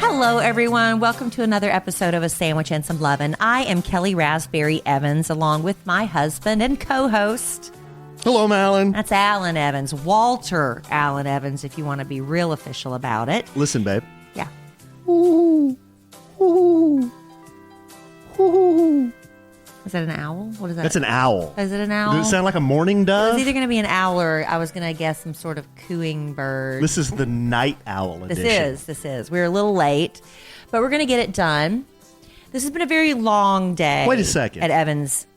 Hello, everyone. Welcome to another episode of A Sandwich and Some Lovin'. I am Kelly Raspberry Evans, along with my husband and co-host. Hello, Allen. That's Allen Evans, Walter Allen Evans, if you want to be real official about it. Listen, babe. Yeah. Ooh, ooh, ooh. Is that an owl? What is that? That's an owl. Is it an owl? Does it sound like a mourning dove? It's either going to be an owl or I was going to guess some sort of cooing bird. This is the night owl edition. This is. We're a little late, but we're going to get it done. This has been a very long day. Wait a second. At Evans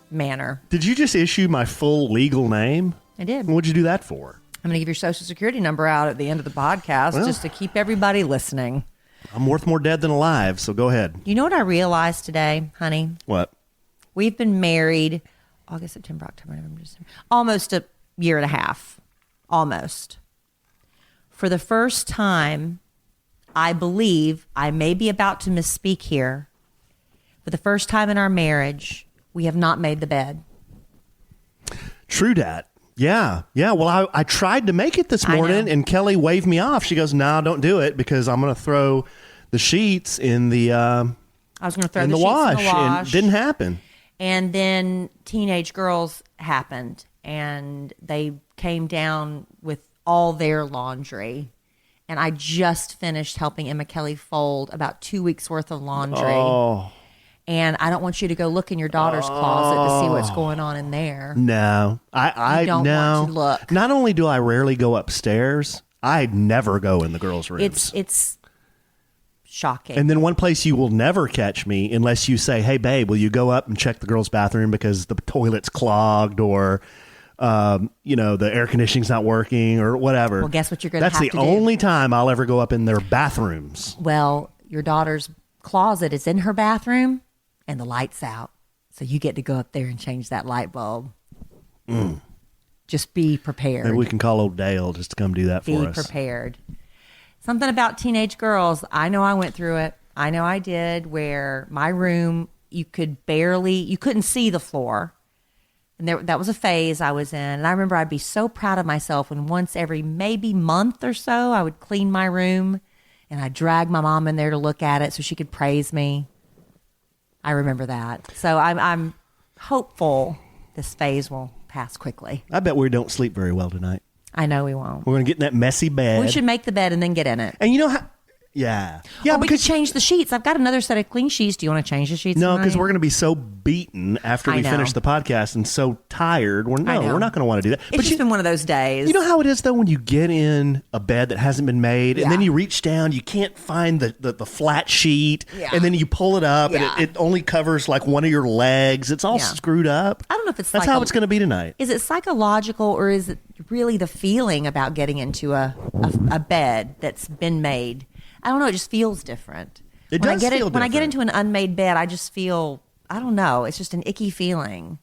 Manor. Did you just issue my full legal name? I did. What'd you do that for? I'm going to give your social security number out at the end of the podcast just to keep everybody listening. I'm worth more dead than alive, so go ahead. You know what I realized today, honey? What? We've been married August, September, October, November, December, almost a year and a half. Almost. For the first time, I believe, I may be about to misspeak here, for the first time in our marriage, we have not made the bed. True dat. Yeah. Well, I tried to make it this morning, and Kelly waved me off. She goes, "No, don't do it because I'm going to throw the sheets in the I was going to throw in the the sheets wash." in the wash. And it didn't happen. And then teenage girls happened, and they came down with all their laundry. And I just finished helping Emma Kelly fold about 2 weeks worth of laundry. Oh. And I don't want you to go look in your daughter's closet to see what's going on in there. No, I don't no. want to look. Not only do I rarely go upstairs, I never go in the girls' rooms. It's shocking. And then one place you will never catch me unless you say, "Hey, babe, will you go up and check the girls' bathroom because the toilet's clogged or, the air conditioning's not working or whatever." Well, guess what you're going to have to do? That's the only time I'll ever go up in their bathrooms. Well, your daughter's closet is in her bathroom and the light's out. So you get to go up there and change that light bulb. Just be prepared. Maybe we can call old Dale just to come do that for us. Be prepared. Something about teenage girls. I know I went through it. I know I did, where my room, you couldn't see the floor. And that was a phase I was in. And I remember I'd be so proud of myself when once every maybe month or so, I would clean my room and I'd drag my mom in there to look at it so she could praise me. I remember that. So I'm hopeful this phase will pass quickly. I bet we don't sleep very well tonight. I know we won't. We're going to get in that messy bed. We should make the bed and then get in it. And you know how... Yeah. Yeah, we could change the sheets. I've got another set of clean sheets. Do you want to change the sheets? No, because we're going to be so beaten after we finish the podcast and so tired. We're not going to want to do that. It's just been one of those days. You know how it is, though, when you get in a bed that hasn't been made and then you reach down, you can't find the flat sheet, and then you pull it up and it only covers like one of your legs. It's all screwed up. I don't know if it's That's how it's going to be tonight. Is it psychological or is it really the feeling about getting into a bed that's been made? I don't know. It just feels different. It does feel different. When I get into an unmade bed, I just feel, I don't know. It's just an icky feeling.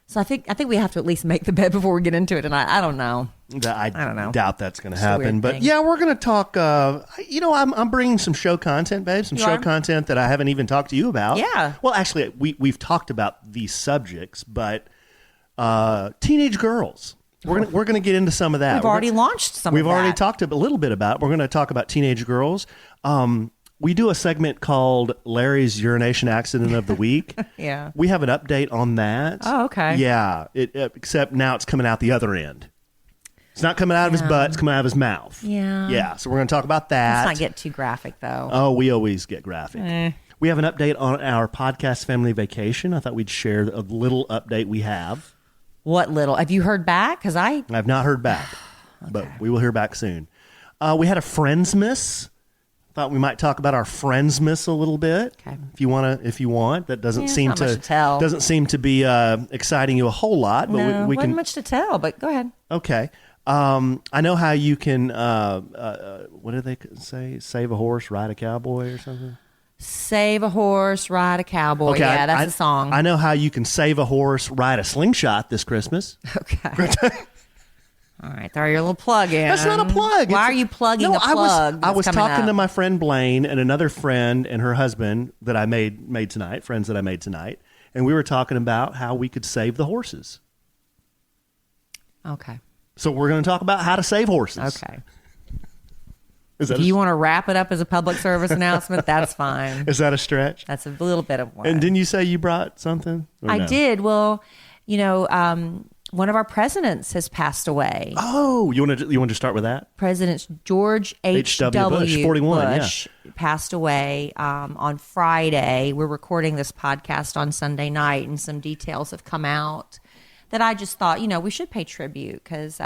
So I think we have to at least make the bed before we get into it. And I don't know. I don't know. Doubt that's going to happen. But thing. yeah, we're going to talk. I'm bringing some show content, babe. Some show content that I haven't even talked to you about. Yeah. Well, actually, we've talked about these subjects, but teenage girls. We're gonna get into some of that. We've already launched some of that. We've already talked a little bit about it. We're going to talk about teenage girls. We do a segment called Larry's Urination Accident of the Week. Yeah. We have an update on that. Oh, okay. Yeah. Except now it's coming out the other end. It's not coming out of his butt. It's coming out of his mouth. Yeah. Yeah. So we're going to talk about that. Let's not get too graphic, though. Oh, we always get graphic. We have an update on our podcast family vacation. I thought we'd share a little update we have. What little? Have you heard back? Because I've not heard back, but we will hear back soon. We had a Friendsmas. Thought we might talk about our Friendsmas a little bit. Okay. If you want, that doesn't seem not much to tell. Doesn't seem to be exciting you a whole lot. But no, we wasn't can much to tell. But go ahead. Okay. I know how you can. What do they say? Save a horse, ride a cowboy, or something. Save a horse, ride a cowboy. Okay, Yeah, that's a song. I know how you can save a horse, ride a slingshot this Christmas. Okay. All right, throw your little plug in. That's not a plug. Why are you plugging a plug? I was talking to my friend Blaine and another friend and her husband that I made tonight, friends that I made tonight, and we were talking about how we could save the horses. Okay. So we're going to talk about how to save horses. Okay. Is that if you want to wrap it up as a public service announcement, that's fine. Is that a stretch? That's a little bit of one. And didn't you say you brought something? I did. Well, one of our presidents has passed away. Oh, you want to start with that? President George H.W. Bush, 41, Bush passed away on Friday. We're recording this podcast on Sunday night, and some details have come out that I just thought, we should pay tribute because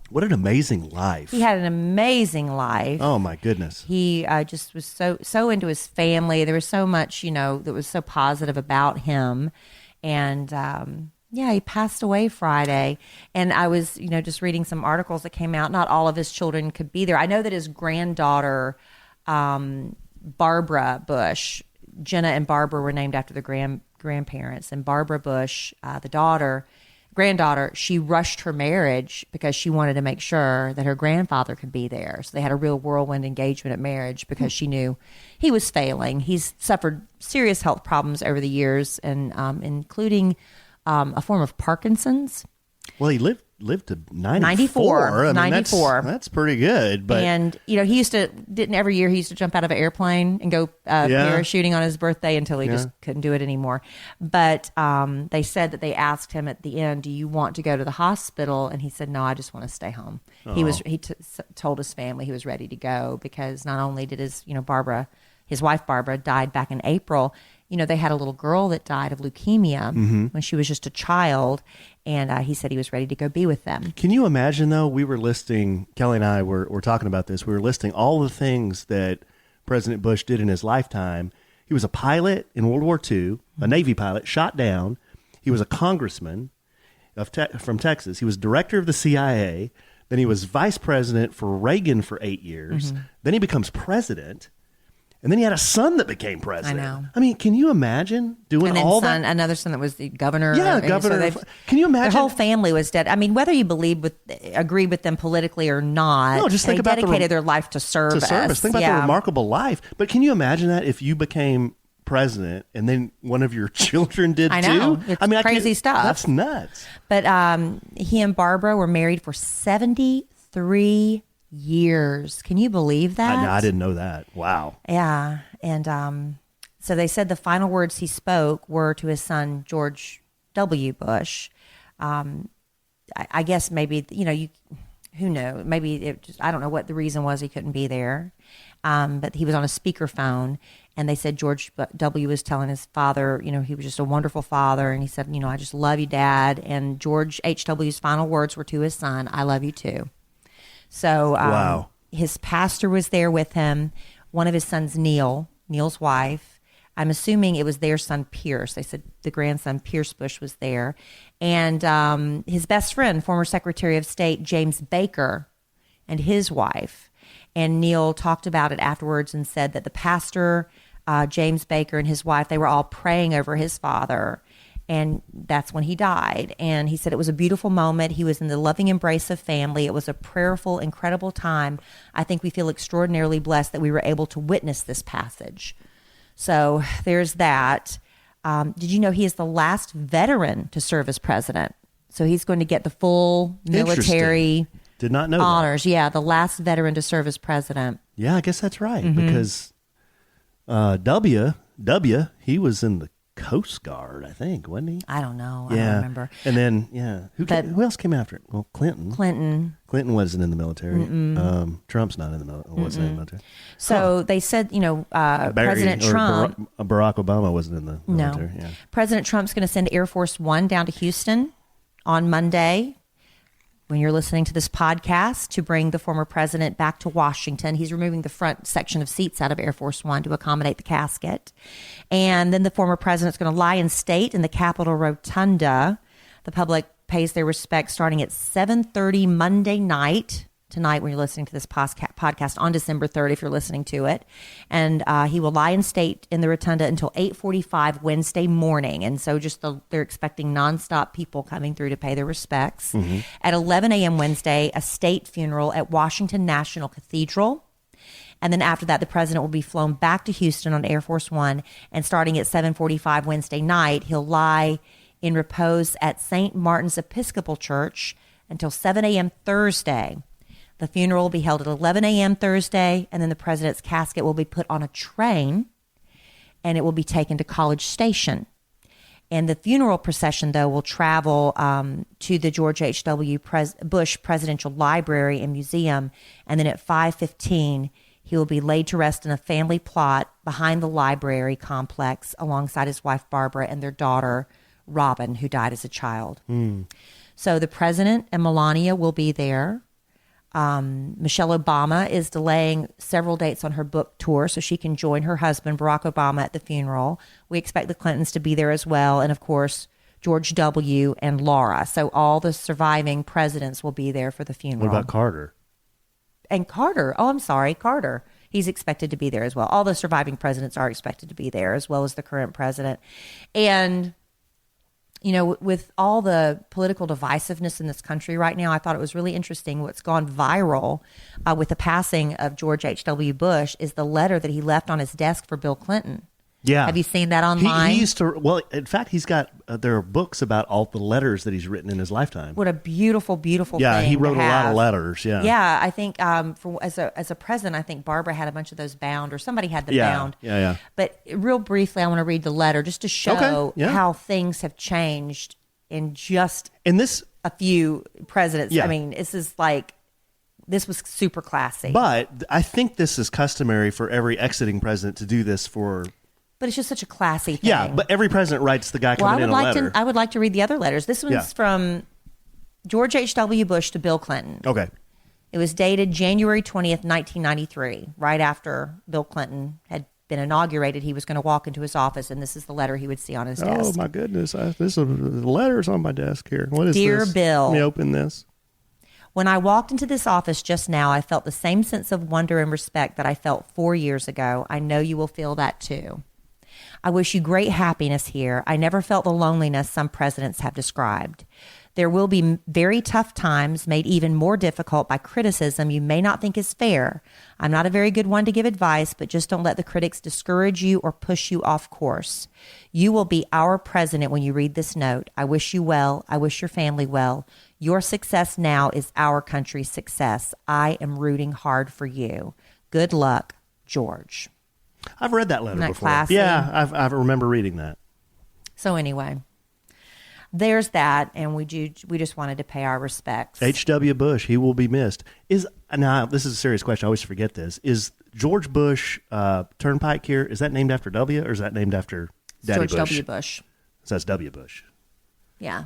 what an amazing life. He had an amazing life. Oh, my goodness. He just was so into his family. There was so much, that was so positive about him. And he passed away Friday. And I was, just reading some articles that came out. Not all of his children could be there. I know that his granddaughter, Barbara Bush, Jenna and Barbara were named after the grandparents. And Barbara Bush, the granddaughter, she rushed her marriage because she wanted to make sure that her grandfather could be there. So they had a real whirlwind engagement at marriage because she knew he was failing. He's suffered serious health problems over the years, and including a form of Parkinson's. Well, he lived to 94. 94. That's pretty good. But every year he used to jump out of an airplane and go parachuting on his birthday until he just couldn't do it anymore. But they said that they asked him at the end, "Do you want to go to the hospital?" And he said, "No, I just want to stay home." He told his family he was ready to go because not only did his wife Barbara died back in April. They had a little girl that died of leukemia when she was just a child, and he said he was ready to go be with them. Can you imagine, though? We were listing, Kelly and I were talking about this. We were listing all the things that President Bush did in his lifetime. He was a pilot in World War II, a Navy pilot, shot down. He was a congressman from Texas. He was director of the CIA. Then he was vice president for Reagan for 8 years. Then he becomes president. And then he had a son that became president. I know. I mean, can you imagine doing all that? Another son that was the governor. Yeah, governor. Can you imagine? Their whole family was dead. I mean, whether you agree with them politically or not, no, just think about dedicated their life to service. Think about the remarkable life. But can you imagine that if you became president and then one of your children did I know. too? It's crazy stuff. That's nuts. But he and Barbara were married for 73 years. Can you believe that? I didn't know that. Wow. Yeah. And so they said the final words he spoke were to his son, George W. Bush. I guess maybe, who knows? Maybe I don't know what the reason was he couldn't be there. But he was on a speakerphone, and they said George W. was telling his father, he was just a wonderful father. And he said, I just love you, Dad. And George H.W.'s final words were to his son, I love you too. So wow. His pastor was there with him, one of his sons, Neil's wife. I'm assuming it was their son, Pierce. They said the grandson, Pierce Bush, was there. And his best friend, former Secretary of State, James Baker, and his wife. And Neil talked about it afterwards and said that the pastor, James Baker, and his wife, they were all praying over his father. And that's when he died. And he said it was a beautiful moment. He was in the loving embrace of family. It was a prayerful, incredible time. I think we feel extraordinarily blessed that we were able to witness this passage. So there's that. Did you know he is the last veteran to serve as president? So he's going to get the full military Did not know honors. that. Yeah, the last veteran to serve as president. Yeah, I guess that's right. Because he was in the Coast Guard, I think, wasn't he? I don't know. Yeah. I don't remember. And then, who else came after it? Well, Clinton. Clinton wasn't in the military. Trump's not in the military. Wasn't in the military. So they said, President Trump. Barack Obama wasn't in the military. No. Yeah. President Trump's going to send Air Force One down to Houston on Monday, when you're listening to this podcast, to bring the former president back to Washington. He's removing the front section of seats out of Air Force One to accommodate the casket. And then the former president's going to lie in state in the Capitol Rotunda. The public pays their respects starting at 7:30 Monday night, tonight when you're listening to this podcast, on December 3rd if you're listening to it. And he will lie in state in the Rotunda until 8:45 Wednesday morning. And so they're expecting nonstop people coming through to pay their respects. At 11 a.m. Wednesday, a state funeral at Washington National Cathedral. And then after that, the president will be flown back to Houston on Air Force One. And starting at 7:45 Wednesday night, he'll lie in repose at St. Martin's Episcopal Church until 7 a.m. Thursday. The funeral will be held at 11 a.m. Thursday, and then the president's casket will be put on a train, and it will be taken to College Station. And the funeral procession, though, will travel to the George H.W. Bush Presidential Library and Museum, and then at 5:15, he will be laid to rest in a family plot behind the library complex alongside his wife, Barbara, and their daughter, Robin, who died as a child. So the president and Melania will be there. Michelle Obama is delaying several dates on her book tour so she can join her husband, Barack Obama, at the funeral. We expect the Clintons to be there as well. And of course, George W. and Laura. So all the surviving presidents will be there for the funeral. What about Carter? And Carter. Oh, I'm sorry. Carter. He's expected to be there as well. All the surviving presidents are expected to be there, as well as the current president. And you know, with all the political divisiveness in this country right now, I thought it was really interesting. What's gone viral with the passing of George H.W. Bush is the letter that he left on his desk for Bill Clinton. Yeah. Have you seen that online? He used to, well, in fact, he's got, there are books about all the letters that he's written in his lifetime. What a beautiful, beautiful yeah, thing. Yeah, he wrote to a have. lot of letters, yeah. Yeah, I think as a president, I think Barbara had a bunch of those bound, or somebody had them bound. Yeah. But real briefly, I want to read the letter just to show how things have changed in just a few presidents. Yeah. I mean, this was super classy. But I think this is customary for every exiting president to do this for... But it's just such a classy thing. Yeah, but every president writes the guy coming in a letter. I would like to read the other letters. This one's from George H.W. Bush to Bill Clinton. Okay. It was dated January 20th, 1993, right after Bill Clinton had been inaugurated. He was going to walk into his office, and this is the letter he would see on his desk. Oh, my goodness. This is letters on my desk here. What is Dear this? Bill. Let me open this. When I walked into this office just now, I felt the same sense of wonder and respect that I felt 4 years ago. I know you will feel that too. I wish you great happiness here. I never felt the loneliness some presidents have described. There will be very tough times made even more difficult by criticism you may not think is fair. I'm not a very good one to give advice, but just don't let the critics discourage you or push you off course. You will be our president when you read this note. I wish you well. I wish your family well. Your success now is our country's success. I am rooting hard for you. Good luck, George. I've read that letter Isn't that before. classy? Yeah, I remember reading that. So anyway, there's that, and we just wanted to pay our respects. H.W. Bush, he will be missed. Now, this is a serious question. I always forget this. Is George Bush Turnpike here, is that named after W, or is that named after Daddy George Bush? W. Bush. So that's W. Bush. Yeah.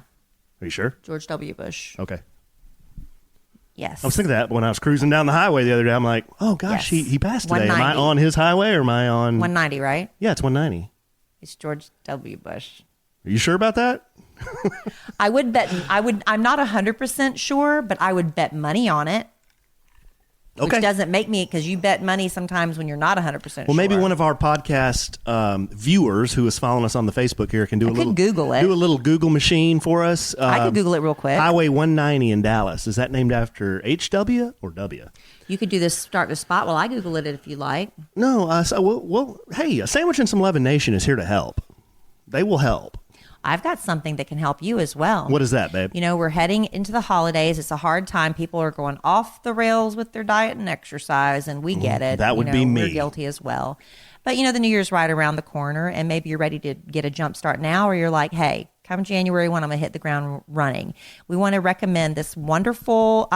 Are you sure? George W. Bush. Okay. Yes. I was thinking that when I was cruising down the highway the other day. I'm like, oh, gosh, Yes. he passed today. Am I 190. on his highway or am I on... 190, right? Yeah, it's 190. It's George W. Bush. Are you sure about that? I would bet. I'm not 100% sure, but I would bet money on it. Okay. Which doesn't make me, because you bet money sometimes when you're not 100% sure. Well, maybe one of our podcast viewers who is following us on the Facebook here can do Google it. Do a little Google machine for us. I could Google it real quick. Highway 190 in Dallas. Is that named after HW or W? You could do this, start the spot while I Google it if you like. No. Hey, a Sandwich and Some Love and Nation is here to help. They will help. I've got something that can help you as well. What is that, babe? You know, we're heading into the holidays. It's a hard time. People are going off the rails with their diet and exercise, and we get it. That would be me. We're guilty as well. But, the New Year's right around the corner, and maybe you're ready to get a jump start now, or you're like, hey, come January 1, I'm going to hit the ground running. We want to recommend this wonderful,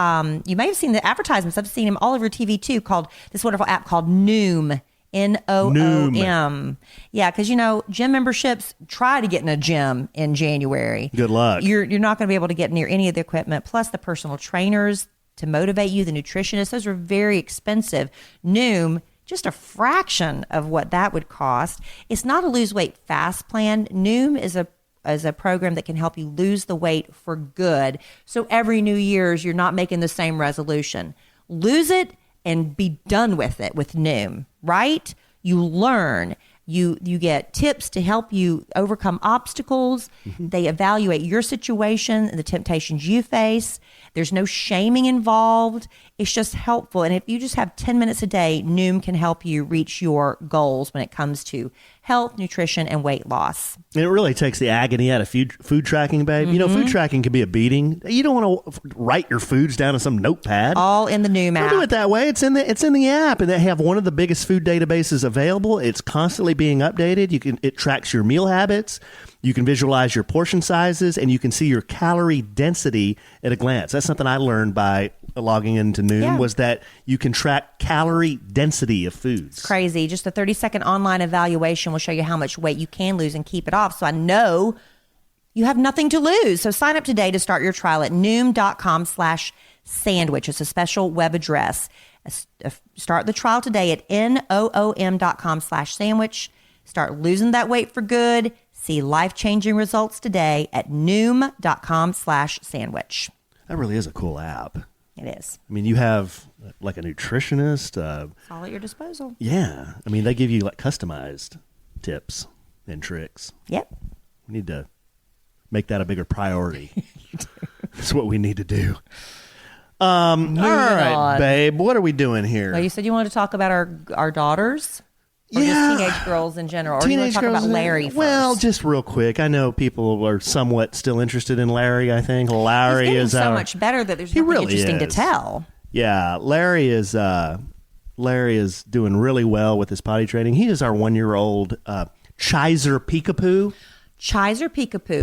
you may have seen the advertisements. I've seen them all over TV too, called this wonderful app called Noom. Noom. Yeah, because gym memberships, try to get in a gym in January. Good luck. You're not going to be able to get near any of the equipment, plus the personal trainers to motivate you, the nutritionists. Those are very expensive. Noom, just a fraction of what that would cost. It's not a lose weight fast plan. Noom is a program that can help you lose the weight for good. So every New Year's, you're not making the same resolution. Lose it and be done with it with Noom, right? You learn. You get tips to help you overcome obstacles. Mm-hmm. They evaluate your situation and the temptations you face. There's no shaming involved. It's just helpful. And if you just have 10 minutes a day, Noom can help you reach your goals when it comes to health, nutrition, and weight loss. And it really takes the agony out of food tracking, babe. You know, food tracking can be a beating. You don't want to write your foods down in some notepad. All in the Noom app. Don't do it that way. It's in the app, and they have one of the biggest food databases available. It's constantly being updated. It tracks your meal habits. You can visualize your portion sizes, and you can see your calorie density at a glance. That's something I learned by logging into Noom, was that you can track calorie density of foods. It's crazy. Just a 30-second online evaluation will show you how much weight you can lose and keep it off. So I know you have nothing to lose. So sign up today to start your trial at Noom.com/sandwich. It's a special web address. Start the trial today at Noom.com/sandwich. Start losing that weight for good. See life-changing results today at Noom.com/sandwich. That really is a cool app. It is. I mean, you have like a nutritionist. It's all at your disposal. Yeah. I mean, they give you like customized tips and tricks. Yep. We need to make that a bigger priority. That's what we need to do. All right, babe. What are we doing here? Well, you said you wanted to talk about our daughters? Or just teenage girls in general? Or do you want to talk about Larry first? Well, just real quick. I know people are somewhat still interested in Larry, I think. Larry is so much better that there's nothing interesting to tell. Yeah, Larry is doing really well with his potty training. He is our 1-year-old Chiser Peekapoo. Chiser Peekapoo.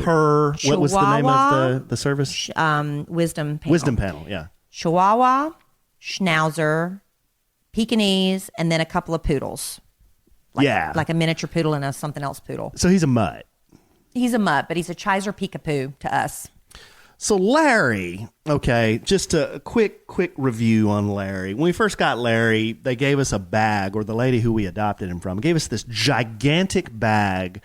What was the name of the service? Wisdom Panel. Wisdom Panel, yeah. Chihuahua, Schnauzer, Pekingese, and then a couple of poodles. Like a miniature poodle and a something else poodle. So he's a mutt. He's a mutt, but he's a Chiser Peekapoo to us. So Larry, okay, just a quick review on Larry. When we first got Larry, they gave us a bag, or the lady who we adopted him from gave us this gigantic bag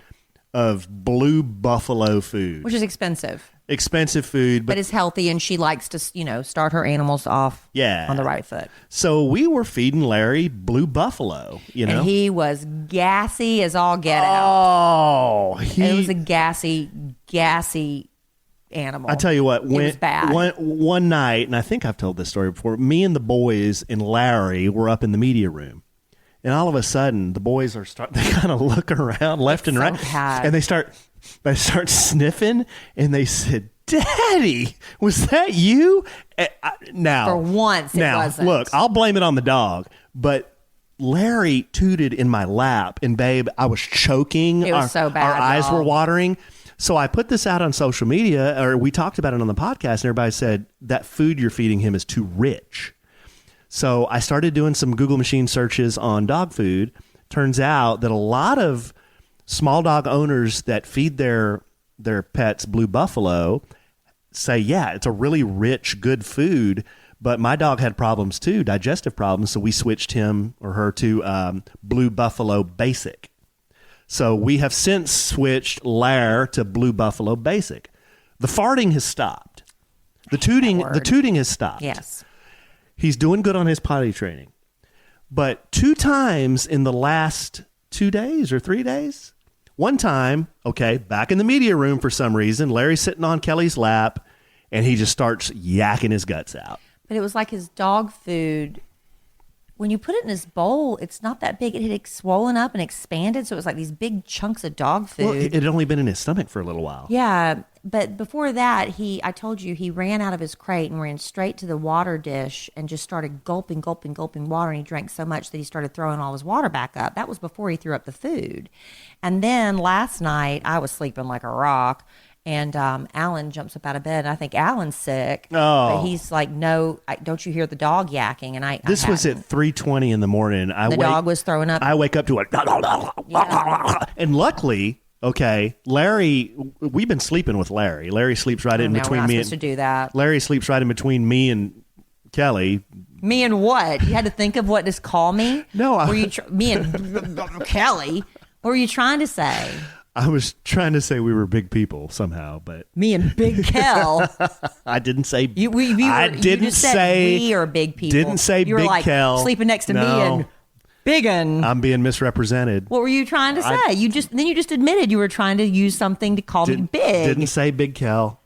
of blue buffalo food. Which is expensive. Expensive food. But it's healthy, and she likes to, start her animals off on the right foot. So we were feeding Larry blue buffalo, And he was gassy as all get out. Oh. It was a gassy animal. I tell you what, it was bad. One night, and I think I've told this story before, me and the boys and Larry were up in the media room. And all of a sudden, the boys they kind of look around left and right. Bad. And they start sniffing, and they said, "Daddy, was that you?" Now, for once, it wasn't. Look, I'll blame it on the dog, but Larry tooted in my lap, and babe, I was choking. It was so bad. Our eyes were watering. So I put this out on social media, or we talked about it on the podcast, and everybody said, that food you're feeding him is too rich. So I started doing some Google machine searches on dog food. Turns out that a lot of small dog owners that feed their pets blue buffalo say, yeah, it's a really rich, good food. But my dog had problems too, digestive problems. So we switched him or her to Blue Buffalo Basic. So we have since switched Lair to Blue Buffalo Basic. The farting has stopped. The tooting has stopped. Yes. He's doing good on his potty training. But 2 times in the last 2 days or 3 days, one time, okay, back in the media room for some reason, Larry's sitting on Kelly's lap, and he just starts yakking his guts out. But it was like his dog food. When you put it in his bowl, it's not that big. It had swollen up and expanded, so it was like these big chunks of dog food. Well, it had only been in his stomach for a little while. Yeah, but before that, I told you, he ran out of his crate and ran straight to the water dish and just started gulping water, and he drank so much that he started throwing all his water back up. That was before he threw up the food. And then last night, I was sleeping like a rock, and Alan jumps up out of bed, and I think Alan's sick. Oh. But he's like, no, don't you hear the dog yakking? And This was at 3:20 in the morning. The dog was throwing up. I wake up to it. Yeah. And luckily, okay, Larry, we've been sleeping with Larry. Larry sleeps right in between we're not me. Supposed to do that. Larry sleeps right in between me and Kelly. Me and what? You had to think of what to call me? No. Me and Kelly. What were you trying to say? I was trying to say we were big people somehow, but me and Big Kel. I didn't say. I didn't say we are big people. Didn't say you were Big like Kel. Sleeping next to me and Biggin. I'm being misrepresented. What were you trying to say? You just admitted you were trying to use something to call me big. Didn't say Big Kel.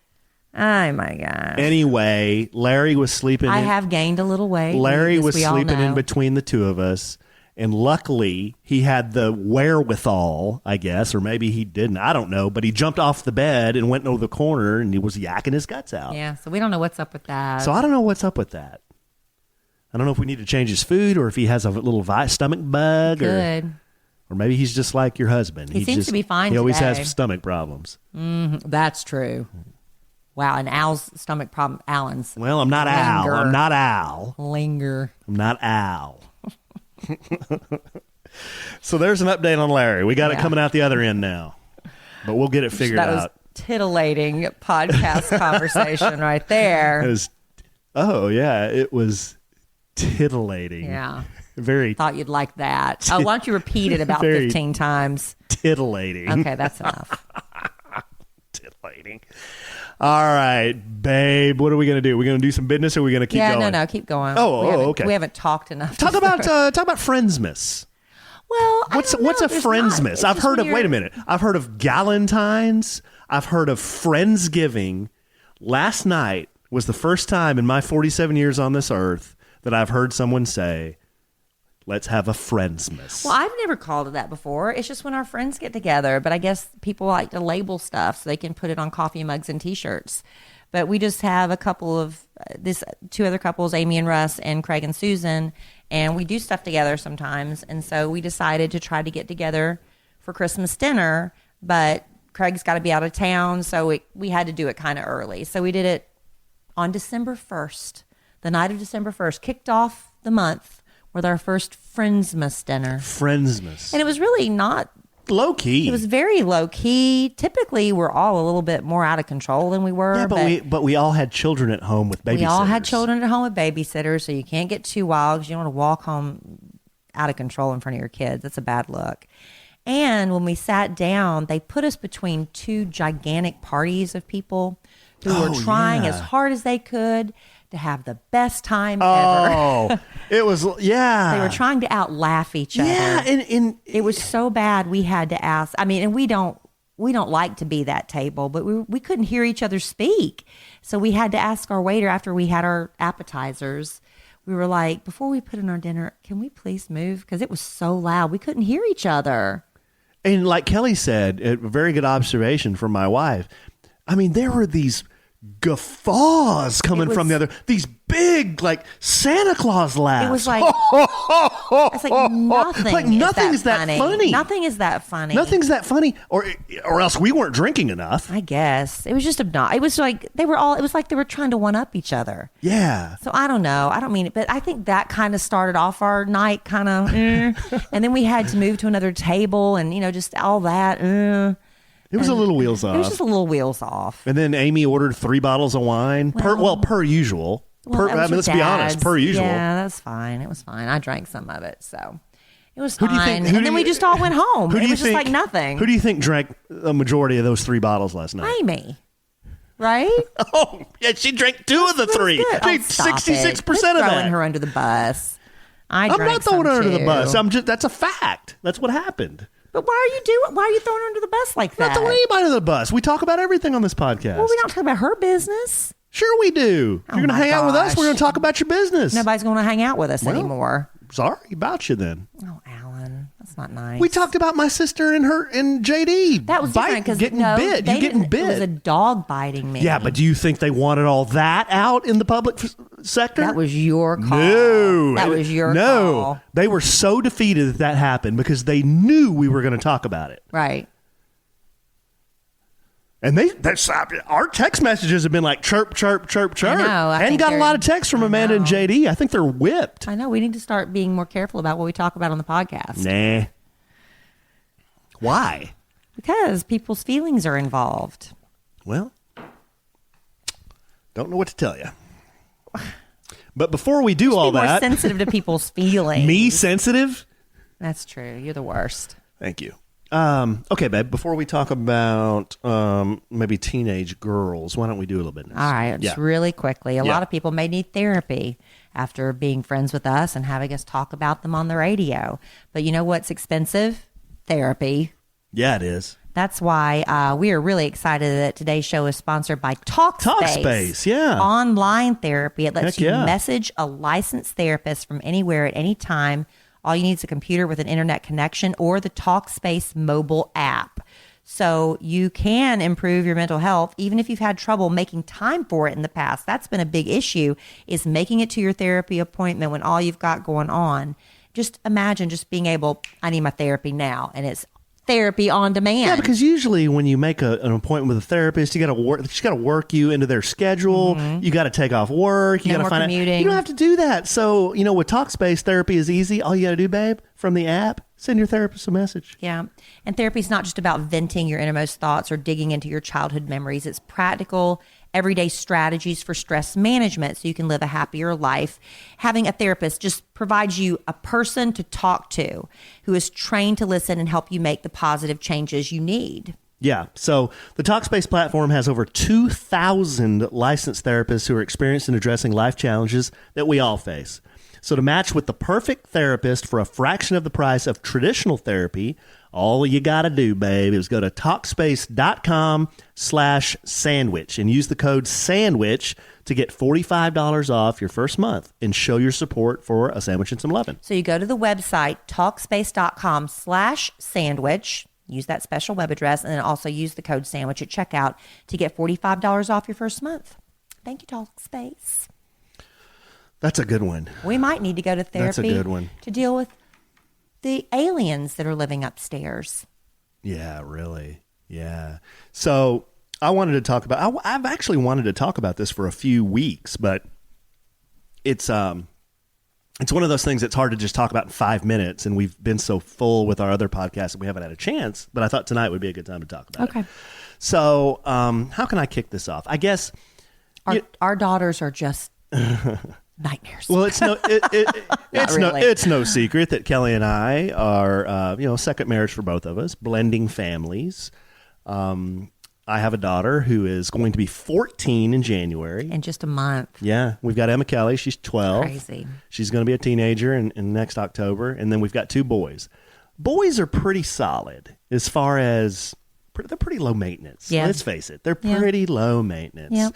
Oh my gosh. Anyway, Larry was sleeping. I have gained a little weight. Larry was sleeping in between the two of us. And luckily, he had the wherewithal, I guess, or maybe he didn't. I don't know. But he jumped off the bed and went into the corner, and he was yakking his guts out. Yeah, so we don't know what's up with that. So I don't know what's up with that. I don't know if we need to change his food or if he has a little stomach bug. Or maybe he's just like your husband. He seems to be fine He always today. has stomach problems. Mm-hmm. That's true. Wow, and Al's stomach problem, Alan's. Well, I'm not Al. I'm not Al. Linger. I'm not Al. So there's an update on Larry. We got it coming out the other end now. But we'll get it figured out. That was titillating podcast conversation right there. It was, it was titillating. Yeah. Very. Thought you'd like that. Why don't you repeat it about 15 times? Titillating. Okay, that's enough. Titillating. All right, babe. What are we going to do? We're going to do some business, or are we going to keep going? No, keep going. Okay. We haven't talked enough. Talk about Friendsmas. Well, what's a Friendsmas? I've heard of. Wait a minute. I've heard of Galentine's. I've heard of Friendsgiving. Last night was the first time in my 47 years on this earth that I've heard someone say, "Let's have a Friendsmas." Well, I've never called it that before. It's just when our friends get together. But I guess people like to label stuff so they can put it on coffee mugs and T-shirts. But we just have a couple of two other couples, Amy and Russ, and Craig and Susan, and we do stuff together sometimes. And so we decided to try to get together for Christmas dinner. But Craig's got to be out of town, so we had to do it kind of early. So we did it on December 1st, the night of December 1st, kicked off the month with our first Friendsmas dinner. Friendsmas. And it was really not low key. It was very low key. Typically, we're all a little bit more out of control than we were. Yeah, but we all had children at home with babysitters. We all had children at home with babysitters, so you can't get too wild because you don't want to walk home out of control in front of your kids. That's a bad look. And when we sat down, they put us between two gigantic parties of people who were trying as hard as they could to have the best time ever. Oh, it was, They were trying to out-laugh each other. Yeah, and it was so bad we had to ask. I mean, and we don't like to be that table, but we couldn't hear each other speak. So we had to ask our waiter after we had our appetizers. We were like, before we put in our dinner, can we please move? Because it was so loud. We couldn't hear each other. And like Kelly said, a very good observation from my wife. I mean, there were these guffaws coming from the other, these big like Santa Claus laughs. It was like it's like nothing. Like nothing is that funny. Nothing is that funny. Nothing's that funny, or else we weren't drinking enough. I guess it was just obnoxious. It was like they were all. It was like they were trying to one up each other. Yeah. So I don't know. I don't mean it, but I think that kind of started off our night, kind of, and then we had to move to another table, and just all that. It was a little wheels off. It was just a little wheels off. And then Amy ordered 3 bottles of wine per usual. Let's be honest, per usual. Yeah, that's fine. It was fine. I drank some of it, so it was fine. And then we just all went home. It was just like nothing. Who do you think drank a majority of those 3 bottles last night? Amy. Right? Oh, yeah, she drank 2 of the 3. She drank 66% of that. Throwing her under the bus. I'm not throwing her under the bus. That's a fact. That's what happened. But why are you throwing her under the bus like that? Not throwing anybody under the bus. We talk about everything on this podcast. Well, we don't talk about her business. Sure we do. If you're going to hang out with us, we're going to talk about your business. Nobody's going to hang out with us anymore. Sorry about you then. Oh, Alan. That's not nice. We talked about my sister and JD. That was different because getting bit. You getting bit. It was a dog biting me. Yeah, but do you think they wanted all that out in the public sector? That was your call. No. That was your call. No. They were so defeated that happened because they knew we were going to talk about it. Right. And our text messages have been like chirp, chirp, chirp, chirp. I know. I hadn't got a lot of texts from Amanda and JD. I think they're whipped. I know. We need to start being more careful about what we talk about on the podcast. Nah. Why? Because people's feelings are involved. Well, don't know what to tell you. But before we do all that, more sensitive to people's feelings. Me sensitive? That's true. You're the worst. Thank you. Okay, babe, before we talk about maybe teenage girls, why don't we do a little bit? All right, just really quickly. A lot of people may need therapy after being friends with us and having us talk about them on the radio. But you know what's expensive? Therapy. Yeah, it is. That's why we are really excited that today's show is sponsored by TalkSpace. Yeah. Online therapy. It lets you message a licensed therapist from anywhere at any time, All you need is a computer with an internet connection or the Talkspace mobile app. So you can improve your mental health even if you've had trouble making time for it in the past. That's been a big issue, is making it to your therapy appointment when all you've got going on. Just imagine just being able, I need my therapy now, and it's therapy on demand. Yeah, because usually when you make an appointment with a therapist, you got to work you into their schedule. You got to take off work. You got to find commuting. out. You don't have to do that. So, with Talkspace, therapy is easy. All you got to do, babe, from the app, send your therapist a message. Yeah. And therapy is not just about venting your innermost thoughts or digging into your childhood memories. It's practical, everyday strategies for stress management so you can live a happier life. Having a therapist just provides you a person to talk to who is trained to listen and help you make the positive changes you need. Yeah. So the Talkspace platform has over 2,000 licensed therapists who are experienced in addressing life challenges that we all face. So to match with the perfect therapist for a fraction of the price of traditional therapy, all you got to do, babe, is go to Talkspace.com/sandwich and use the code SANDWICH to get $45 off your first month and show your support for A Sandwich and Some Lovin'. So you go to the website, Talkspace.com/sandwich, use that special web address, and then also use the code SANDWICH at checkout to get $45 off your first month. Thank you, Talkspace. That's a good one. We might need to go to therapy. That's a good one. To deal with the aliens that are living upstairs. Yeah, really. Yeah. So I wanted to talk about, I've actually wanted to talk about this for a few weeks, but it's one of those things that's hard to just talk about in 5 minutes. And we've been so full with our other podcasts that we haven't had a chance, but I thought tonight would be a good time to talk about it. So how can I kick this off? I guess our daughters are just nightmares. Well, it's no secret that Kelly and I are, second marriage for both of us, blending families. I have a daughter who is going to be 14 in January. In just a month. Yeah. We've got Emma Kelly. She's 12. Crazy. She's going to be a teenager in next October. And then we've got 2 boys. Boys are pretty solid as far as they're pretty low maintenance. Yeah. Let's face it. They're pretty low maintenance. Yeah.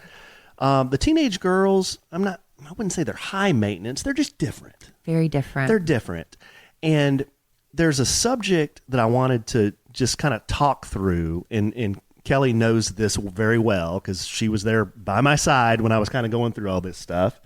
The teenage girls, I wouldn't say they're high maintenance. They're just different. Very different. They're different. And there's a subject that I wanted to just kind of talk through. And Kelly knows this very well because she was there by my side when I was kind of going through all this stuff.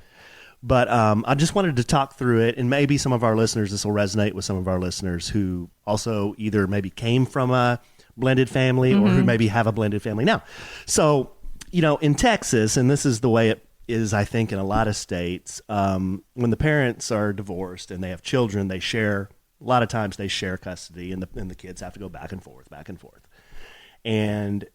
But I just wanted to talk through it. And maybe some of our listeners, this will resonate with some of our listeners who also either maybe came from a blended family or who maybe have a blended family now. So, in Texas, and this is the way it is, I think, in a lot of states, when the parents are divorced and they have children, a lot of times they share custody, and the kids have to go back and forth. And,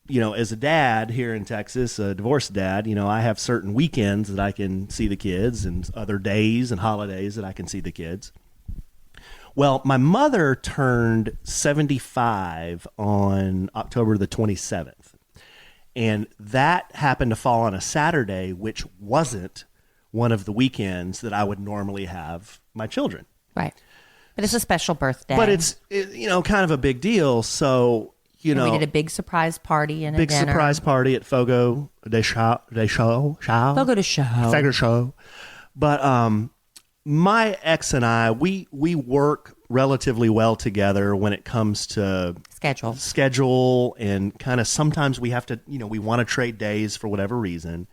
as a dad here in Texas, a divorced dad, I have certain weekends that I can see the kids and other days and holidays that I can see the kids. Well, my mother turned 75 on October the 27th. And that happened to fall on a Saturday, which wasn't one of the weekends that I would normally have my children. Right. But it's a special birthday. But it's, kind of a big deal. So, and we did a big surprise party and a dinner. Big surprise party at Fogo de Chão. Fogo de Chão. But my ex and I, we work relatively well together when it comes to schedule, and kind of sometimes we have to, we want to trade days for whatever reason.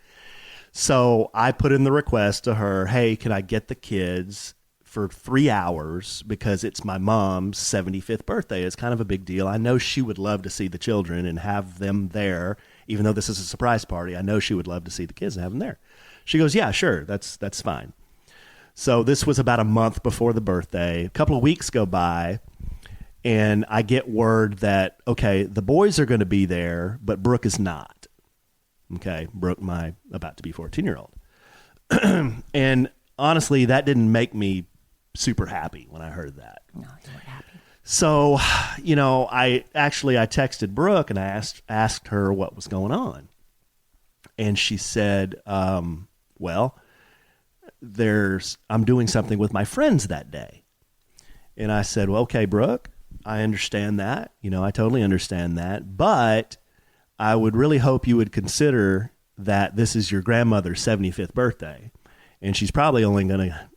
So I put in the request to her, hey, can I get the kids for 3 hours because it's my mom's 75th birthday. It's kind of a big deal. I know she would love to see the children and have them there, even though this is a surprise party. I know she would love to see the kids and have them there. She goes, yeah, sure, that's fine. So this was about a month before the birthday. A couple of weeks go by, and I get word that, okay, the boys are going to be there, but Brooke is not. Okay, Brooke, my about to be 14-year-old. And honestly, that didn't make me super happy when I heard that. No, you weren't happy. So, I texted Brooke and I asked her what was going on. And she said, well, I'm doing something with my friends that day. And I said, well, okay, Brooke, I understand that. I totally understand that. But I would really hope you would consider that this is your grandmother's 75th birthday. And she's probably only going to,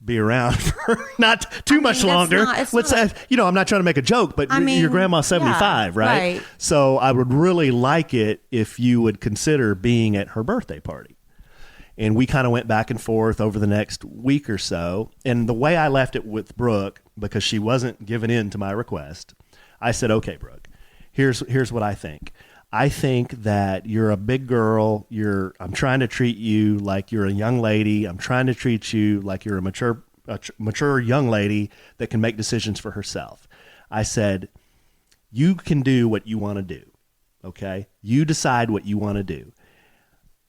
be around for not too much longer. Let's say, I'm not trying to make a joke, but your grandma's 75, right? So I would really like it if you would consider being at her birthday party. And we kind of went back and forth over the next week or so. And the way I left it with Brooke, because she wasn't giving in to my request, I said, okay, Brooke, here's what I think. I think that you're a big girl. I'm trying to treat you like you're a young lady. I'm trying to treat you like you're a mature young lady that can make decisions for herself. I said, you can do what you want to do. Okay? You decide what you want to do.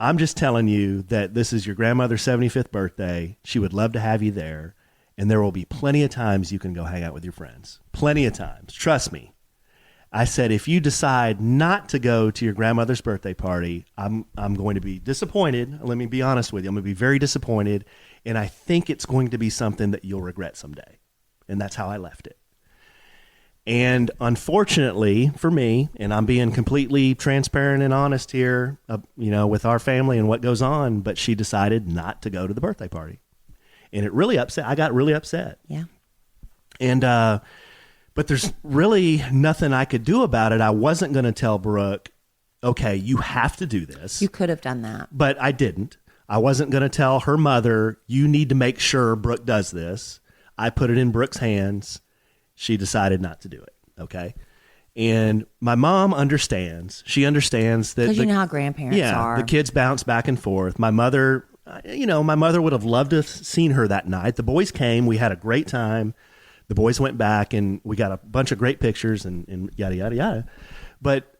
I'm just telling you that this is your grandmother's 75th birthday. She would love to have you there. And there will be plenty of times you can go hang out with your friends. Plenty of times. Trust me. I said, if you decide not to go to your grandmother's birthday party, I'm going to be disappointed. Let me be honest with you. I'm going to be very disappointed. And I think it's going to be something that you'll regret someday. And that's how I left it. And unfortunately for me, and I'm being completely transparent and honest here, with our family and what goes on, but she decided not to go to the birthday party. And it really upset. I got really upset. Yeah. And, but there's really nothing I could do about it. I wasn't going to tell Brooke, okay, you have to do this. You could have done that. But I didn't. I wasn't going to tell her mother, you need to make sure Brooke does this. I put it in Brooke's hands. She decided not to do it. Okay. And my mom understands. She understands that. Because you know how grandparents are. The kids bounce back and forth. My mother would have loved to have seen her that night. The boys came. We had a great time. The boys went back and we got a bunch of great pictures and yada, yada, yada. But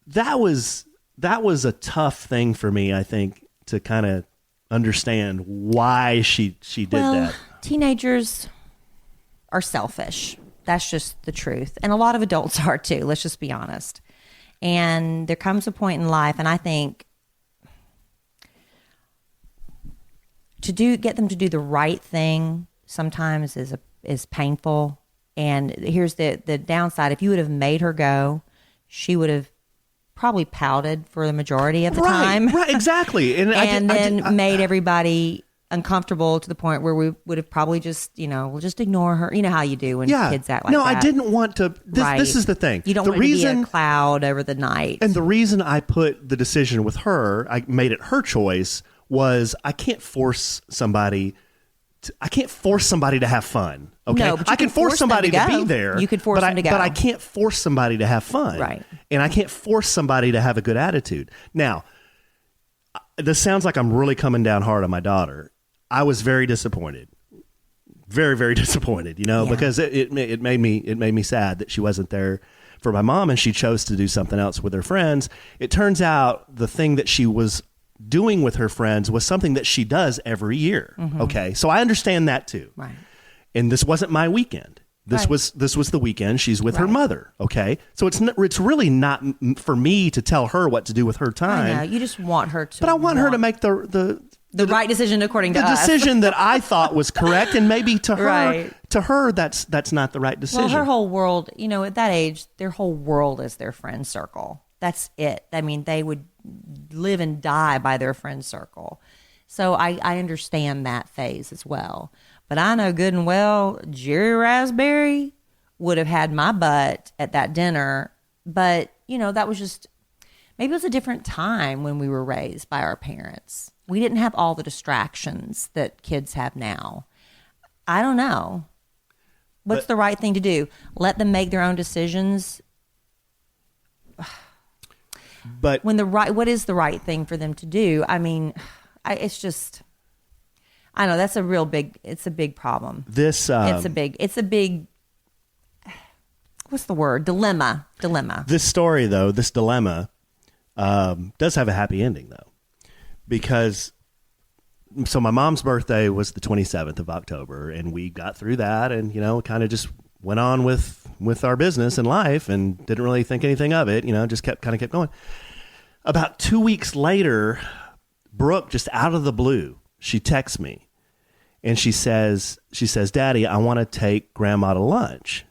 that was a tough thing for me, I think, to kind of understand why she did that. Teenagers are selfish. That's just the truth. And a lot of adults are too, let's just be honest. And there comes a point in life, and I think get them to do the right thing sometimes is painful. And here's the downside. If you would have made her go, she would have probably pouted for the majority of the time. Right, exactly. And then made everybody uncomfortable to the point where we would have probably just, we'll just ignore her. You know how you do when kids act like that. No, I didn't want to. This is the thing. You don't want to be a cloud over the night. And the reason I put the decision with her, I made it her choice, was I can't force somebody to have fun. Okay, no, but I can force somebody to be there. You could force them to go, but I can't force somebody to have fun. Right, and I can't force somebody to have a good attitude. Now, this sounds like I'm really coming down hard on my daughter. I was very disappointed, very, very disappointed. Because it made me sad that she wasn't there for my mom, and she chose to do something else with her friends. It turns out the thing that she was doing with her friends was something that she does every year. Mm-hmm. Okay. So I understand that too. Right. And this wasn't my weekend. This was the weekend she's with her mother. Okay. So it's really not for me to tell her what to do with her time. I know. You just want her to. But I want her to make the right decision according to us. The decision that I thought was correct, and maybe to her, that's not the right decision. Well, her whole world, at that age, their whole world is their friend circle. That's it. I mean, they would live and die by their friend circle. So I understand that phase as well. But I know good and well Jerry Raspberry would have had my butt at that dinner. But, that was just, maybe it was a different time when we were raised by our parents. We didn't have all the distractions that kids have now. I don't know. What's the right thing to do? Let them make their own decisions. But what is the right thing for them to do? I mean, it's just, I know it's a big problem. It's a big, what's the word? Dilemma. This story though, this dilemma, does have a happy ending though, because so my mom's birthday was the 27th of October, and we got through that and, kind of just went on with our business and life and didn't really think anything of it, just kept going. About 2 weeks later, Brooke, just out of the blue, she texts me and she says, Daddy, I want to take grandma to lunch.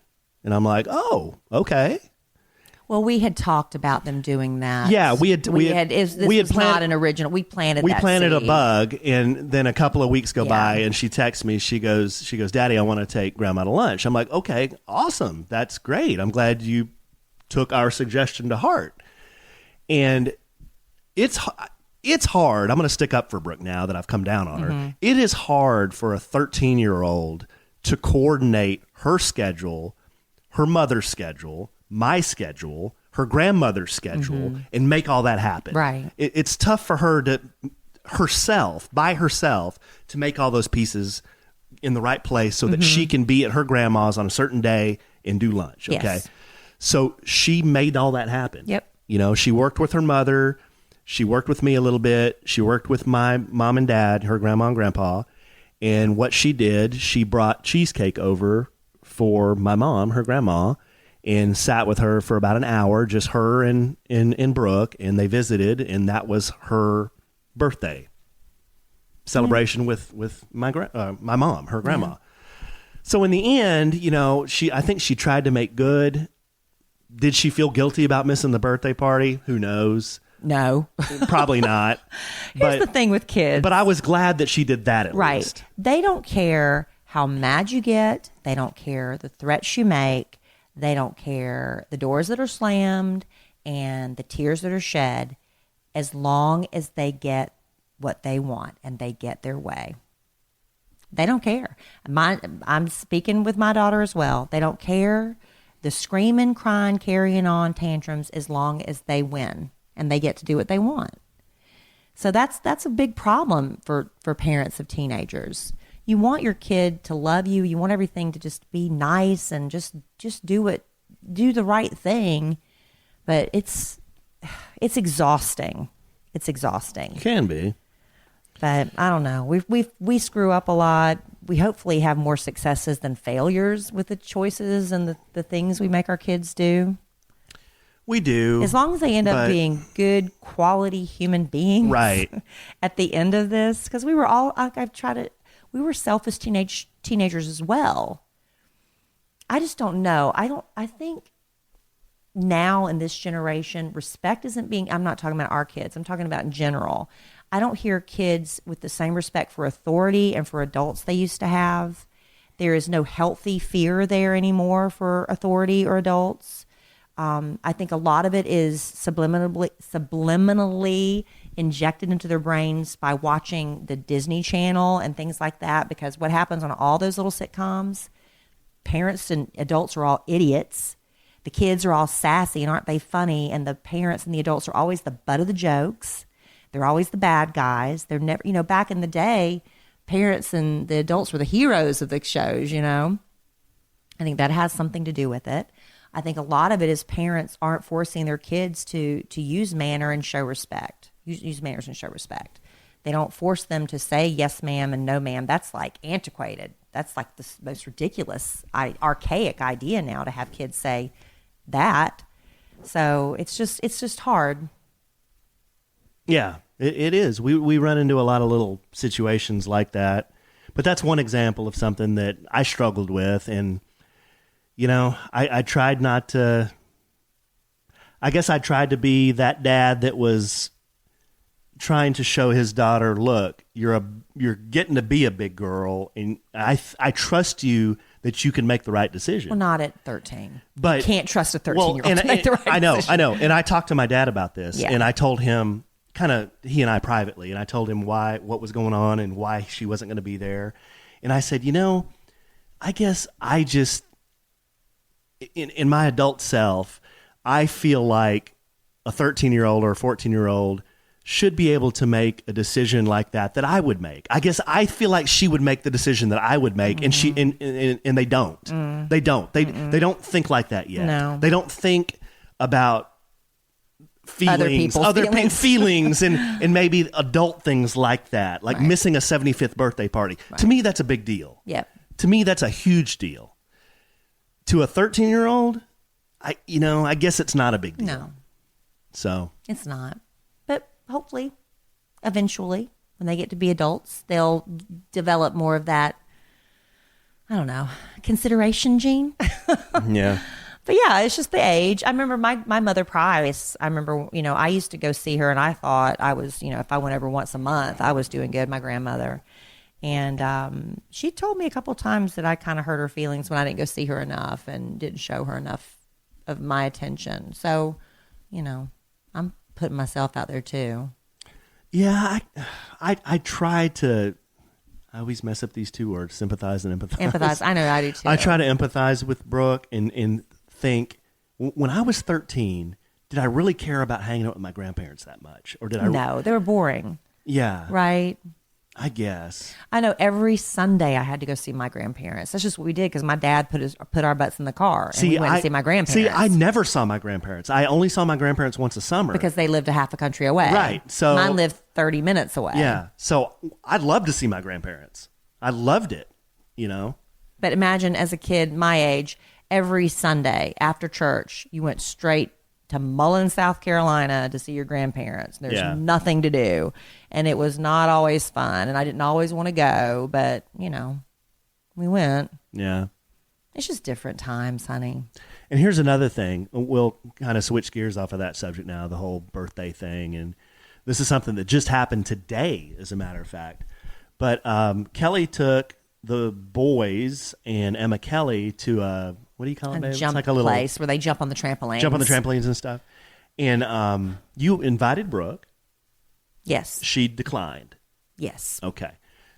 And I'm like, oh, okay. Well, we had talked about them doing that. Yeah, we had was not an original. We planted a seed. bug, and then a couple of weeks go by, and she texts me. She goes, Daddy, I want to take Grandma to lunch. I'm like, okay, awesome, that's great. I'm glad you took our suggestion to heart. And it's hard. I'm going to stick up for Brooke now that I've come down on her. It is hard for a 13-year-old to coordinate her schedule, her mother's schedule, my schedule, her grandmother's schedule, and make all that happen. Right. It's tough for her by herself, to make all those pieces in the right place so that she can be at her grandma's on a certain day and do lunch. Okay. Yes. So she made all that happen. Yep. You know, she worked with her mother. She worked with me a little bit. She worked with my mom and dad, her grandma and grandpa. And what she did, she brought cheesecake over for my mom, her grandma, and sat with her for about an hour, just her and Brooke, and they visited, and that was her birthday celebration with my mom, her grandma. Yeah. So in the end, you know, I think she tried to make good. Did she feel guilty about missing the birthday party? Who knows? No. Probably not. Here's the thing with kids. But I was glad that she did that at least. They don't care how mad you get. They don't care the threats you make. They don't care the doors that are slammed and the tears that are shed, as long as they get what they want and they get their way. They don't care. I'm speaking with my daughter as well. They don't care the screaming, crying, carrying on tantrums, as long as they win and they get to do what they want. So that's a big problem for parents of teenagers. You want your kid to love you. You want everything to just be nice and just do the right thing. But it's exhausting. It's exhausting. It can be. But I don't know. We screw up a lot. We hopefully have more successes than failures with the choices and the things we make our kids do. We do. As long as they end up being good, quality human beings. Right. At the end of this. Because we were all, we were selfish teenagers as well. I just don't know. I think now in this generation, respect isn't being, I'm not talking about our kids. I'm talking about in general. I don't hear kids with the same respect for authority and for adults they used to have. There is no healthy fear there anymore for authority or adults. I think a lot of it is subliminally injected into their brains by watching the Disney Channel and things like that, because what happens on all those little sitcoms, parents and adults are all idiots. The kids are all sassy and aren't they funny, and the parents and the adults are always the butt of the jokes. They're always the bad guys. They're never, back in the day, parents and the adults were the heroes of the shows, I think that has something to do with it. I think a lot of it is parents aren't forcing their kids to use manner and show respect. Use manners and show respect. They don't force them to say yes, ma'am, and no, ma'am. That's like antiquated. That's like the most ridiculous, archaic idea now to have kids say that. So it's just hard. Yeah, it is. We run into a lot of little situations like that. But that's one example of something that I struggled with. And, I tried not to, I guess I tried to be that dad that was trying to show his daughter, look, you're getting to be a big girl, and I trust you that you can make the right decision. Well, not at 13. But you can't trust a 13-year-old to make the right decision. I know. And I talked to my dad about this, and I told him, he and I privately, and I told him what was going on and why she wasn't going to be there. And I said, I guess I just, in my adult self, I feel like a 13-year-old or a 14-year-old should be able to make a decision like that I would make. I guess I feel like she would make the decision that I would make, and she and they don't. They don't. They don't think like that yet. No. They don't think about feelings, other people's feelings, and maybe adult things like that, like missing a 75th birthday party. Right. To me, that's a big deal. Yep. To me, that's a huge deal. To a 13-year-old, I guess it's not a big deal. No. So it's not. But hopefully, eventually, when they get to be adults, they'll develop more of that, I don't know, consideration gene. Yeah. But yeah, it's just the age. I remember my mother Price. I remember, I used to go see her and I thought I was, if I went over once a month, I was doing good, my grandmother. And she told me a couple of times that I kind of hurt her feelings when I didn't go see her enough and didn't show her enough of my attention. So, I'm putting myself out there too. Yeah, I try to. I always mess up these two words: sympathize and empathize. Empathize. I know I do too. I try to empathize with Brooke and think, when I was 13, did I really care about hanging out with my grandparents that much, or did I? No, they were boring. Yeah. Right. I guess. I know every Sunday I had to go see my grandparents. That's just what we did because my dad put our butts in the car and we went to see my grandparents. See, I never saw my grandparents. I only saw my grandparents once a summer. Because they lived a half a country away. Right. So mine lived 30 minutes away. Yeah. So I'd love to see my grandparents. I loved it, But imagine as a kid my age, every Sunday after church, you went straight to Mullen, South Carolina to see your grandparents. There's nothing to do. And it was not always fun. And I didn't always want to go, but, we went. Yeah. It's just different times, honey. And here's another thing. We'll kind of switch gears off of that subject now, the whole birthday thing. And this is something that just happened today, as a matter of fact. But Kelly took the boys and Emma Kelly to a, what do you call it, babe? Jump it's like a little place where they jump on the trampolines. Jump on the trampolines and stuff. And you invited Brooke. Yes. She declined. Yes. Okay.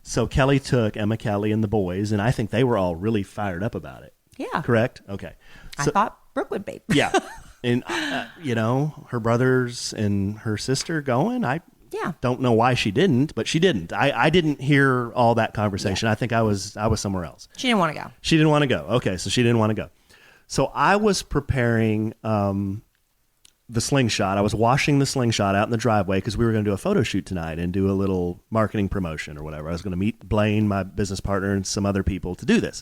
So Kelly took Emma Kelly and the boys, and I think they were all really fired up about it. Yeah. Correct? Okay. So, I thought Brooke would be. Yeah. And, her brothers and her sister going, I don't know why she didn't, but she didn't. I didn't hear all that conversation. Yeah. I think I was somewhere else. She didn't want to go. She didn't want to go. Okay, so she didn't want to go. So I was preparing the slingshot. I was washing the slingshot out in the driveway because we were going to do a photo shoot tonight and do a little marketing promotion or whatever. I was going to meet Blaine, my business partner, and some other people to do this.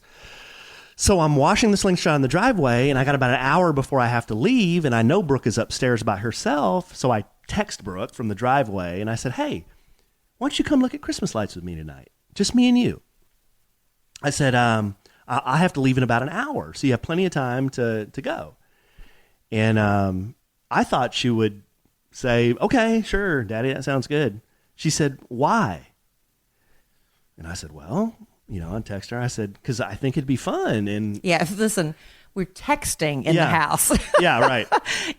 So I'm washing the slingshot in the driveway, and I got about an hour before I have to leave, and I know Brooke is upstairs by herself, so I text Brooke from the driveway, and I said, hey, why don't you come look at Christmas lights with me tonight? Just me and you. I said, I have to leave in about an hour, so you have plenty of time to go. And I thought she would say, okay, sure, Daddy, that sounds good. She said, why? And I said, well, I text her. I said, because I think it'd be fun. And yeah, listen, we're texting in the house. Yeah, right.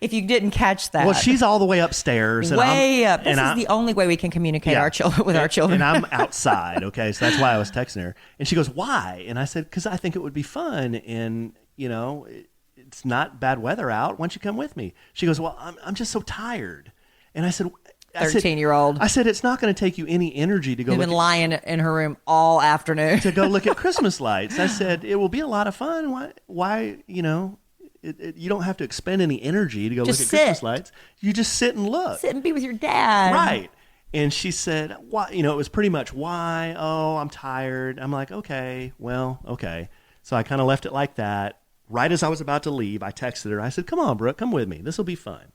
If you didn't catch that. Well, she's all the way upstairs. Way up. This is the only way we can communicate our children with our children. And I'm outside, okay? So that's why I was texting her. And she goes, why? And I said, because I think it would be fun. And, it's not bad weather out. Why don't you come with me? She goes, well, I'm just so tired. And I said... 13-year-old. I said, it's not going to take you any energy to go. You've been lying in her room all afternoon. To go look at Christmas lights. I said, it will be a lot of fun. Why you don't have to expend any energy to go look at Christmas lights. You just sit and look. Sit and be with your dad. Right. And she said, why? It was pretty much, why? Oh, I'm tired. I'm like, okay, well, okay. So I kind of left it like that. Right as I was about to leave, I texted her. I said, come on, Brooke, come with me. This will be fun.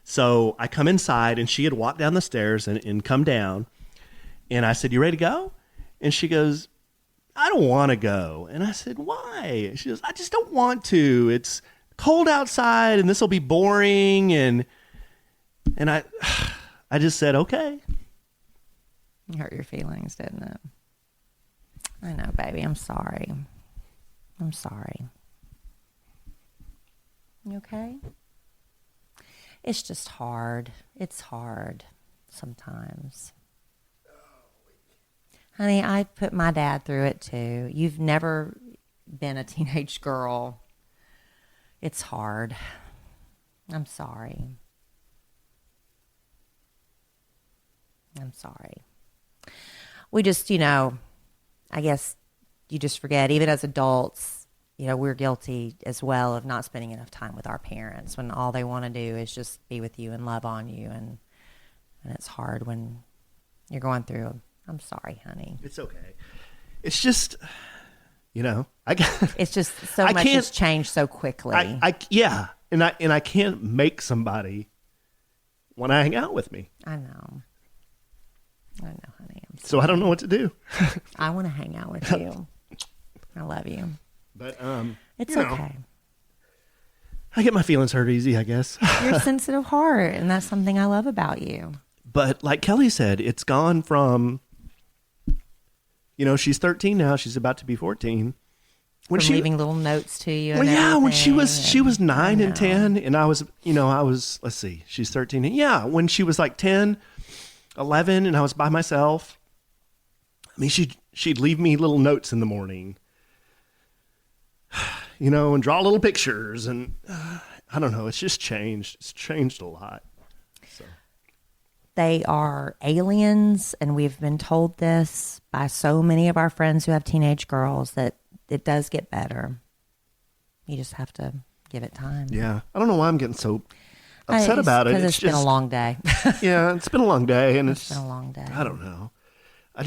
So I come inside, and she had walked down the stairs and come down. And I said, you ready to go? And she goes, I don't want to go. And I said, why? She goes, I just don't want to. It's cold outside, and this will be boring. And I just said, okay. It hurt your feelings, didn't it? I know, baby. I'm sorry. I'm sorry. You okay? It's just hard. It's hard sometimes. Honey, I put my dad through it too. You've never been a teenage girl. It's hard. I'm sorry. I'm sorry. We just, I guess you just forget, even as adults, we're guilty as well of not spending enough time with our parents when all they want to do is just be with you and love on you. And it's hard when you're going through. I'm sorry, honey. It's okay. It's just, it's just so much has changed so quickly. And I can't make somebody want to hang out with me. I know, honey. So I don't know what to do. I want to hang out with you. I love you. But it's okay. I get my feelings hurt easy, I guess. You're a sensitive heart, and that's something I love about you. But like Kelly said, it's gone from, she's 13 now. She's about to be 14. When she leaving little notes to you. Well, yeah, when she was 9 and 10, and I was, let's see, she's 13. And yeah, when she was like 10, 11, and I was by myself, I mean, she'd leave me little notes in the morning, and draw little pictures, and I don't know, it's just changed. It's changed a lot. So. They are aliens, and we've been told this by so many of our friends who have teenage girls that it does get better. You just have to give it time. Yeah. I don't know why I'm getting so upset about it. Because it's been a long day. Yeah, it's been a long day. And it's been a long day. I don't know. I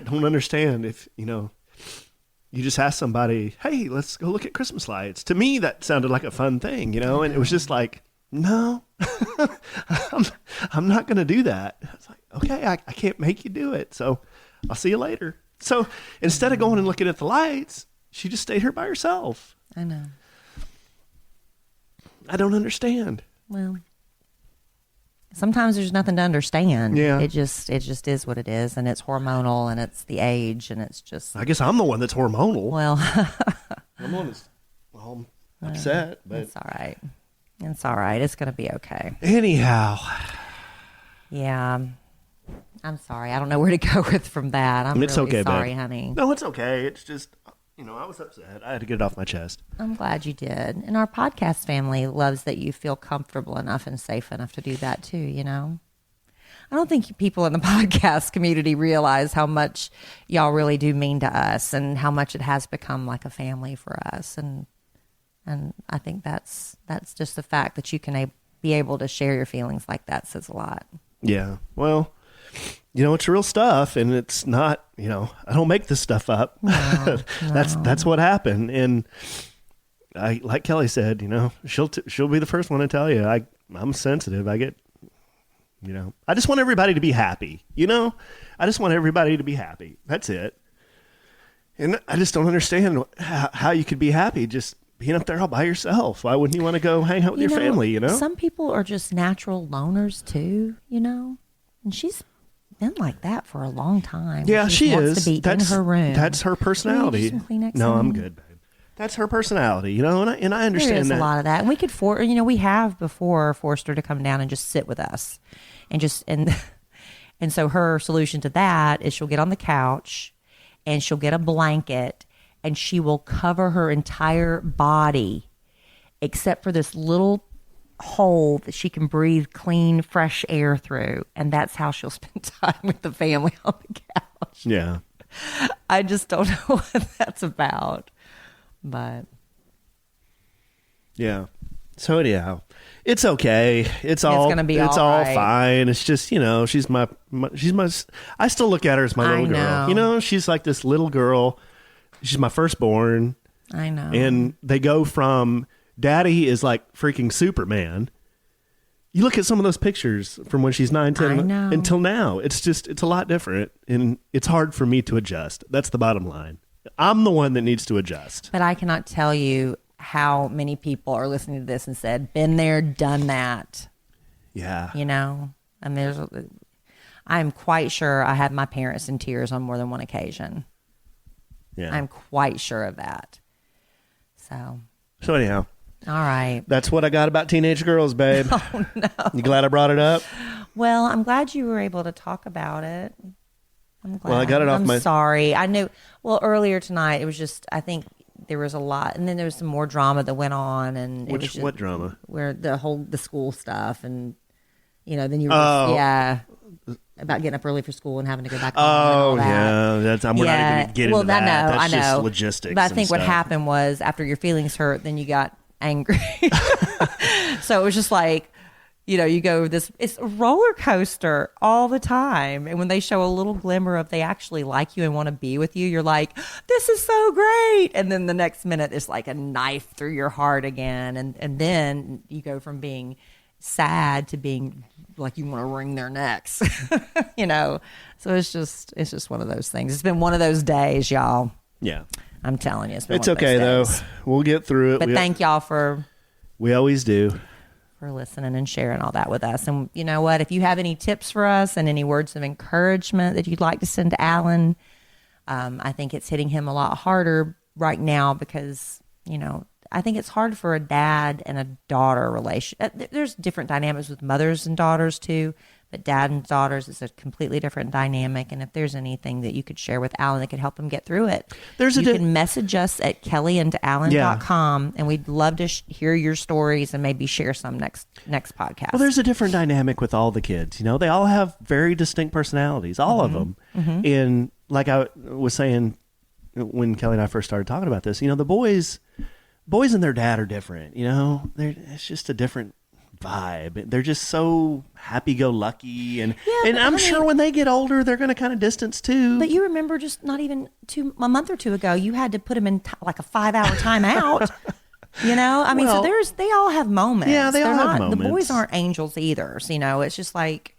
don't understand if, you just ask somebody, hey, let's go look at Christmas lights. To me, that sounded like a fun thing, and it was just like, no, I'm not going to do that. I was like, okay, I can't make you do it. So I'll see you later. So instead of going and looking at the lights, she just stayed here by herself. I know. I don't understand. Well, sometimes there's nothing to understand. Yeah. It just is what it is, and it's hormonal, and it's the age, and it's just. I guess I'm the one that's hormonal. Well, I'm the one that's upset, but it's all right. It's all right. It's going to be okay. Anyhow. Yeah. I'm sorry. I don't know where to go with from that. I'm it's really okay, sorry, babe. honey. No, it's okay. It's just, I was upset. I had to get it off my chest. I'm glad you did. And our podcast family loves that you feel comfortable enough and safe enough to do that too, I don't think people in the podcast community realize how much y'all really do mean to us and how much it has become like a family for us. And I think that's just the fact that you can be able to share your feelings like that says a lot. Yeah. Well, it's real stuff, and it's not, I don't make this stuff up. No, That's what happened. And I, like Kelly said, she'll be the first one to tell you, I'm sensitive. I get, I just want everybody to be happy. I just want everybody to be happy. That's it. And I just don't understand how you could be happy just being up there all by yourself. Why wouldn't you want to go hang out with your family, Some people are just natural loners too, and she's been like that for a long time. Yeah, she wants is. To be in her room. That's her personality. No, I'm good, babe. That's her personality, and I understand There's that. a lot of that. And we could we have before forced her to come down and just sit with us, and so her solution to that is she'll get on the couch, and she'll get a blanket, and she will cover her entire body, except for this little hole that she can breathe clean, fresh air through. And that's how she'll spend time with the family on the couch. Yeah. I just don't know what that's about. But. Yeah. So anyhow, it's okay. It's gonna be all right. fine. It's just, she's my, I still look at her as my little girl. She's like this little girl. She's my firstborn. I know. And they go from daddy is like freaking Superman. You look at some of those pictures from when she's 9, 10 until now. It's a lot different. And it's hard for me to adjust. That's the bottom line. I'm the one that needs to adjust. But I cannot tell you how many people are listening to this and said, been there, done that. Yeah. And I'm quite sure I had my parents in tears on more than one occasion. Yeah. I'm quite sure of that. So anyhow. All right. That's what I got about teenage girls, babe. Oh, no. You glad I brought it up? Well, I'm glad you were able to talk about it. I'm glad. Well, I got it off I'm sorry. I knew, earlier tonight, it was just, I think there was a lot. And then there was some more drama that went on. And it was just, what drama? Where the school stuff. And, then you were about getting up early for school and having to go back home. Oh, yeah. We're not even going to get into that. I know. That's just logistics. But I think what stuff. happened was after your feelings hurt, then you got angry. So it was just like, you go it's a roller coaster all the time. And when they show a little glimmer of they actually like you and want to be with you, you're like, this is so great. And then the next minute it's like a knife through your heart again. And then you go from being sad to being like you want to wring their necks. So it's just one of those things. It's been one of those days, y'all. Yeah. I'm telling you, it's okay though. We'll get through it. But thank y'all for We always do. For listening and sharing all that with us. And you know what? If you have any tips for us and any words of encouragement that you'd like to send to Alan, I think it's hitting him a lot harder right now because, you know, I think it's hard for a dad and a daughter relation. There's different dynamics with mothers and daughters too, but dad and daughters is a completely different dynamic. And if there's anything that you could share with Alan that could help him get through it, you can message us at kellyandallen.com, and we'd love to hear your stories and maybe share some next podcast. Well, there's a different dynamic with all the kids. You know, they all have very distinct personalities, all of them. Mm-hmm. And like I was saying when Kelly and I first started talking about this, you know, the boys and their dad are different. You know, it's just a different vibe. They're just so happy-go-lucky, and I'm sure when they get older, they're going to kind of distance too. But you remember, just not even a month or two ago, you had to put them in like a 5-hour timeout. You know, I mean, they all have moments. Yeah, they all have moments. The boys aren't angels either. So, you know, it's just like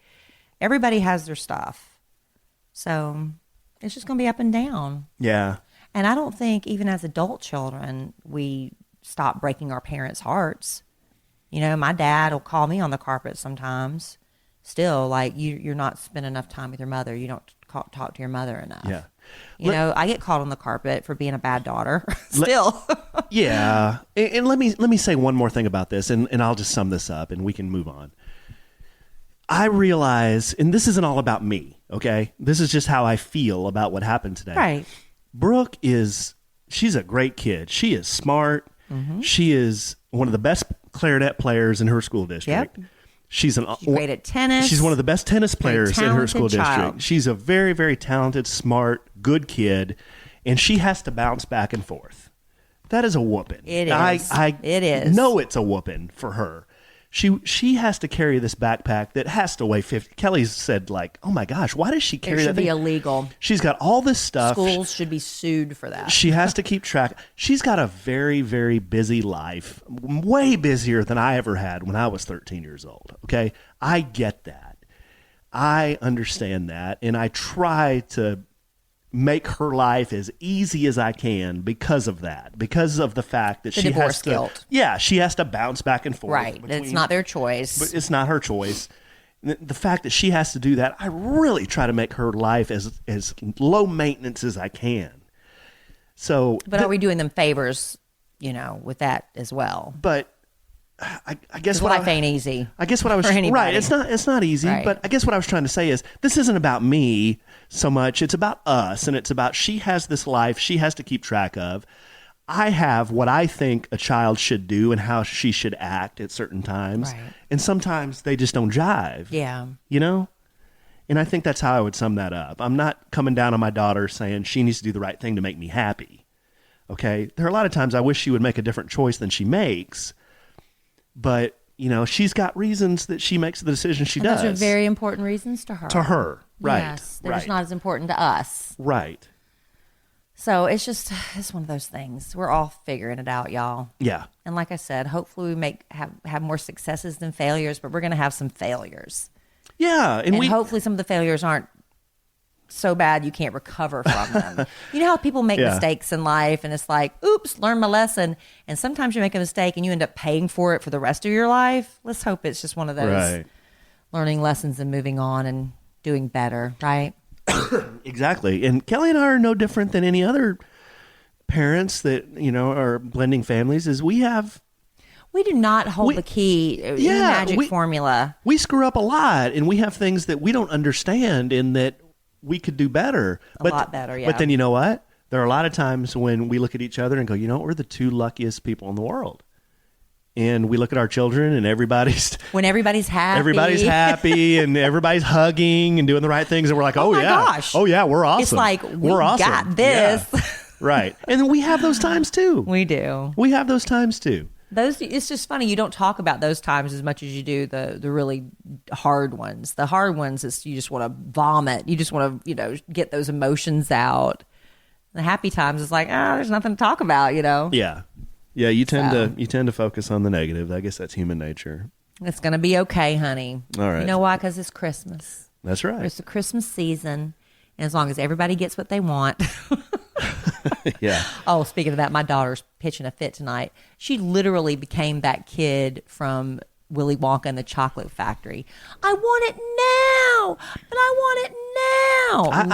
everybody has their stuff. So it's just going to be up and down. Yeah. And I don't think even as adult children, we stop breaking our parents' hearts. You know, my dad will call me on the carpet sometimes. Still, like, you're not spending enough time with your mother. You don't talk to your mother enough. Yeah. You know, I get called on the carpet for being a bad daughter. Still. Yeah. And let me say one more thing about this, and I'll just sum this up, and we can move on. I realize, and this isn't all about me, okay? This is just how I feel about what happened today. Right. Brooke she's a great kid. She is smart. Mm-hmm. She is one of the best clarinet players in her school district. Yep. She's great at tennis. She's one of the best tennis players in her school child. district. She's a very, very talented, smart, good kid, and she has to bounce back and forth. That is a whooping. It is. It is. know it's a whooping for her. She has to carry this backpack that has to weigh 50. Kelly's said, like, oh my gosh, why does she carry that thing? It should be illegal. She's got all this stuff. Schools should be sued for that. She has to keep track. She's got a very, very busy life, way busier than I ever had when I was 13 years old. Okay? I get that. I understand that. And I try to make her life as easy as I can because of that, because of the fact that she has to, guilt. Yeah, she has to bounce back and forth. Right. It's not their choice. But it's not her choice. The fact that she has to do that, I really try to make her life as low maintenance as I can. So, but are we doing them favors, you know, with that as well? But I guess life ain't easy. I guess what I was right. It's not easy. Right. But I guess what I was trying to say is this isn't about me so much. It's about us, and it's about she has this life she has to keep track of. I have what I think a child should do and how she should act at certain times, right. And sometimes they just don't jive. Yeah, you know. And I think that's how I would sum that up. I'm not coming down on my daughter saying she needs to do the right thing to make me happy. Okay, there are a lot of times I wish she would make a different choice than she makes. But, you know, she's got reasons that she makes the decision she does. Those are very important reasons to her. To her, right. Yes, they're just not as important to us. Right. So it's one of those things. We're all figuring it out, y'all. Yeah. And like I said, hopefully we have more successes than failures, but we're going to have some failures. Yeah. And hopefully some of the failures aren't so bad you can't recover from them. You know how people make mistakes in life and it's like, oops, learn my lesson. And sometimes you make a mistake and you end up paying for it for the rest of your life. Let's hope it's just one of those learning lessons and moving on and doing better, right? Exactly. And Kelly and I are no different than any other parents that, you know, are blending families. We do not hold the key, magic formula. We screw up a lot and we have things that we don't understand and that we could do better. A lot better, yeah. But then you know what? There are a lot of times when we look at each other and go, you know, we're the two luckiest people in the world. And we look at our children and everybody's happy and everybody's hugging and doing the right things. And we're like, oh, yeah. Gosh. Oh, yeah, we're awesome. It's like, we're awesome. Got this. Yeah. Right. And then we have those times too. We do. We have those times too. It's just funny. You don't talk about those times as much as you do the really hard ones. The hard ones is you just want to vomit. You just want to, you know, get those emotions out. The happy times is like, there's nothing to talk about, you know? Yeah. Yeah. You tend to focus on the negative. I guess that's human nature. It's going to be okay, honey. All right. You know why? Because it's Christmas. That's right. It's the Christmas season. And as long as everybody gets what they want. Yeah. Oh, speaking of that, my daughter's pitching a fit tonight. She literally became that kid from Willy Wonka and the Chocolate Factory. I want it now, but I want it now.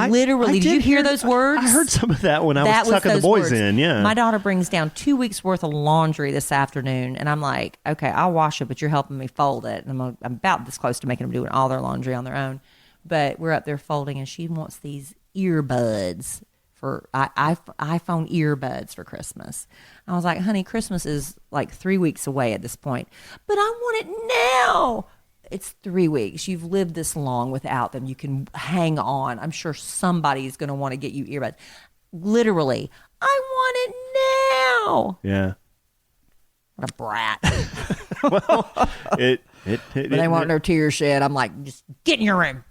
Literally, did you hear those words? I heard some of that when I was tucking the boys in. Yeah. My daughter brings down 2 weeks worth of laundry this afternoon, and I'm like, okay, I'll wash it, but you're helping me fold it. And I'm about this close to making them do all their laundry on their own. But we're up there folding, and she wants these earbuds for iPhone earbuds for Christmas. I was like, honey, Christmas is like 3 weeks away at this point, but I want it now. It's 3 weeks. You've lived this long without them. You can hang on. I'm sure somebody's going to want to get you earbuds. Literally, I want it now. Yeah. What a brat. Well, but they want no tears shed. I'm like, just get in your room.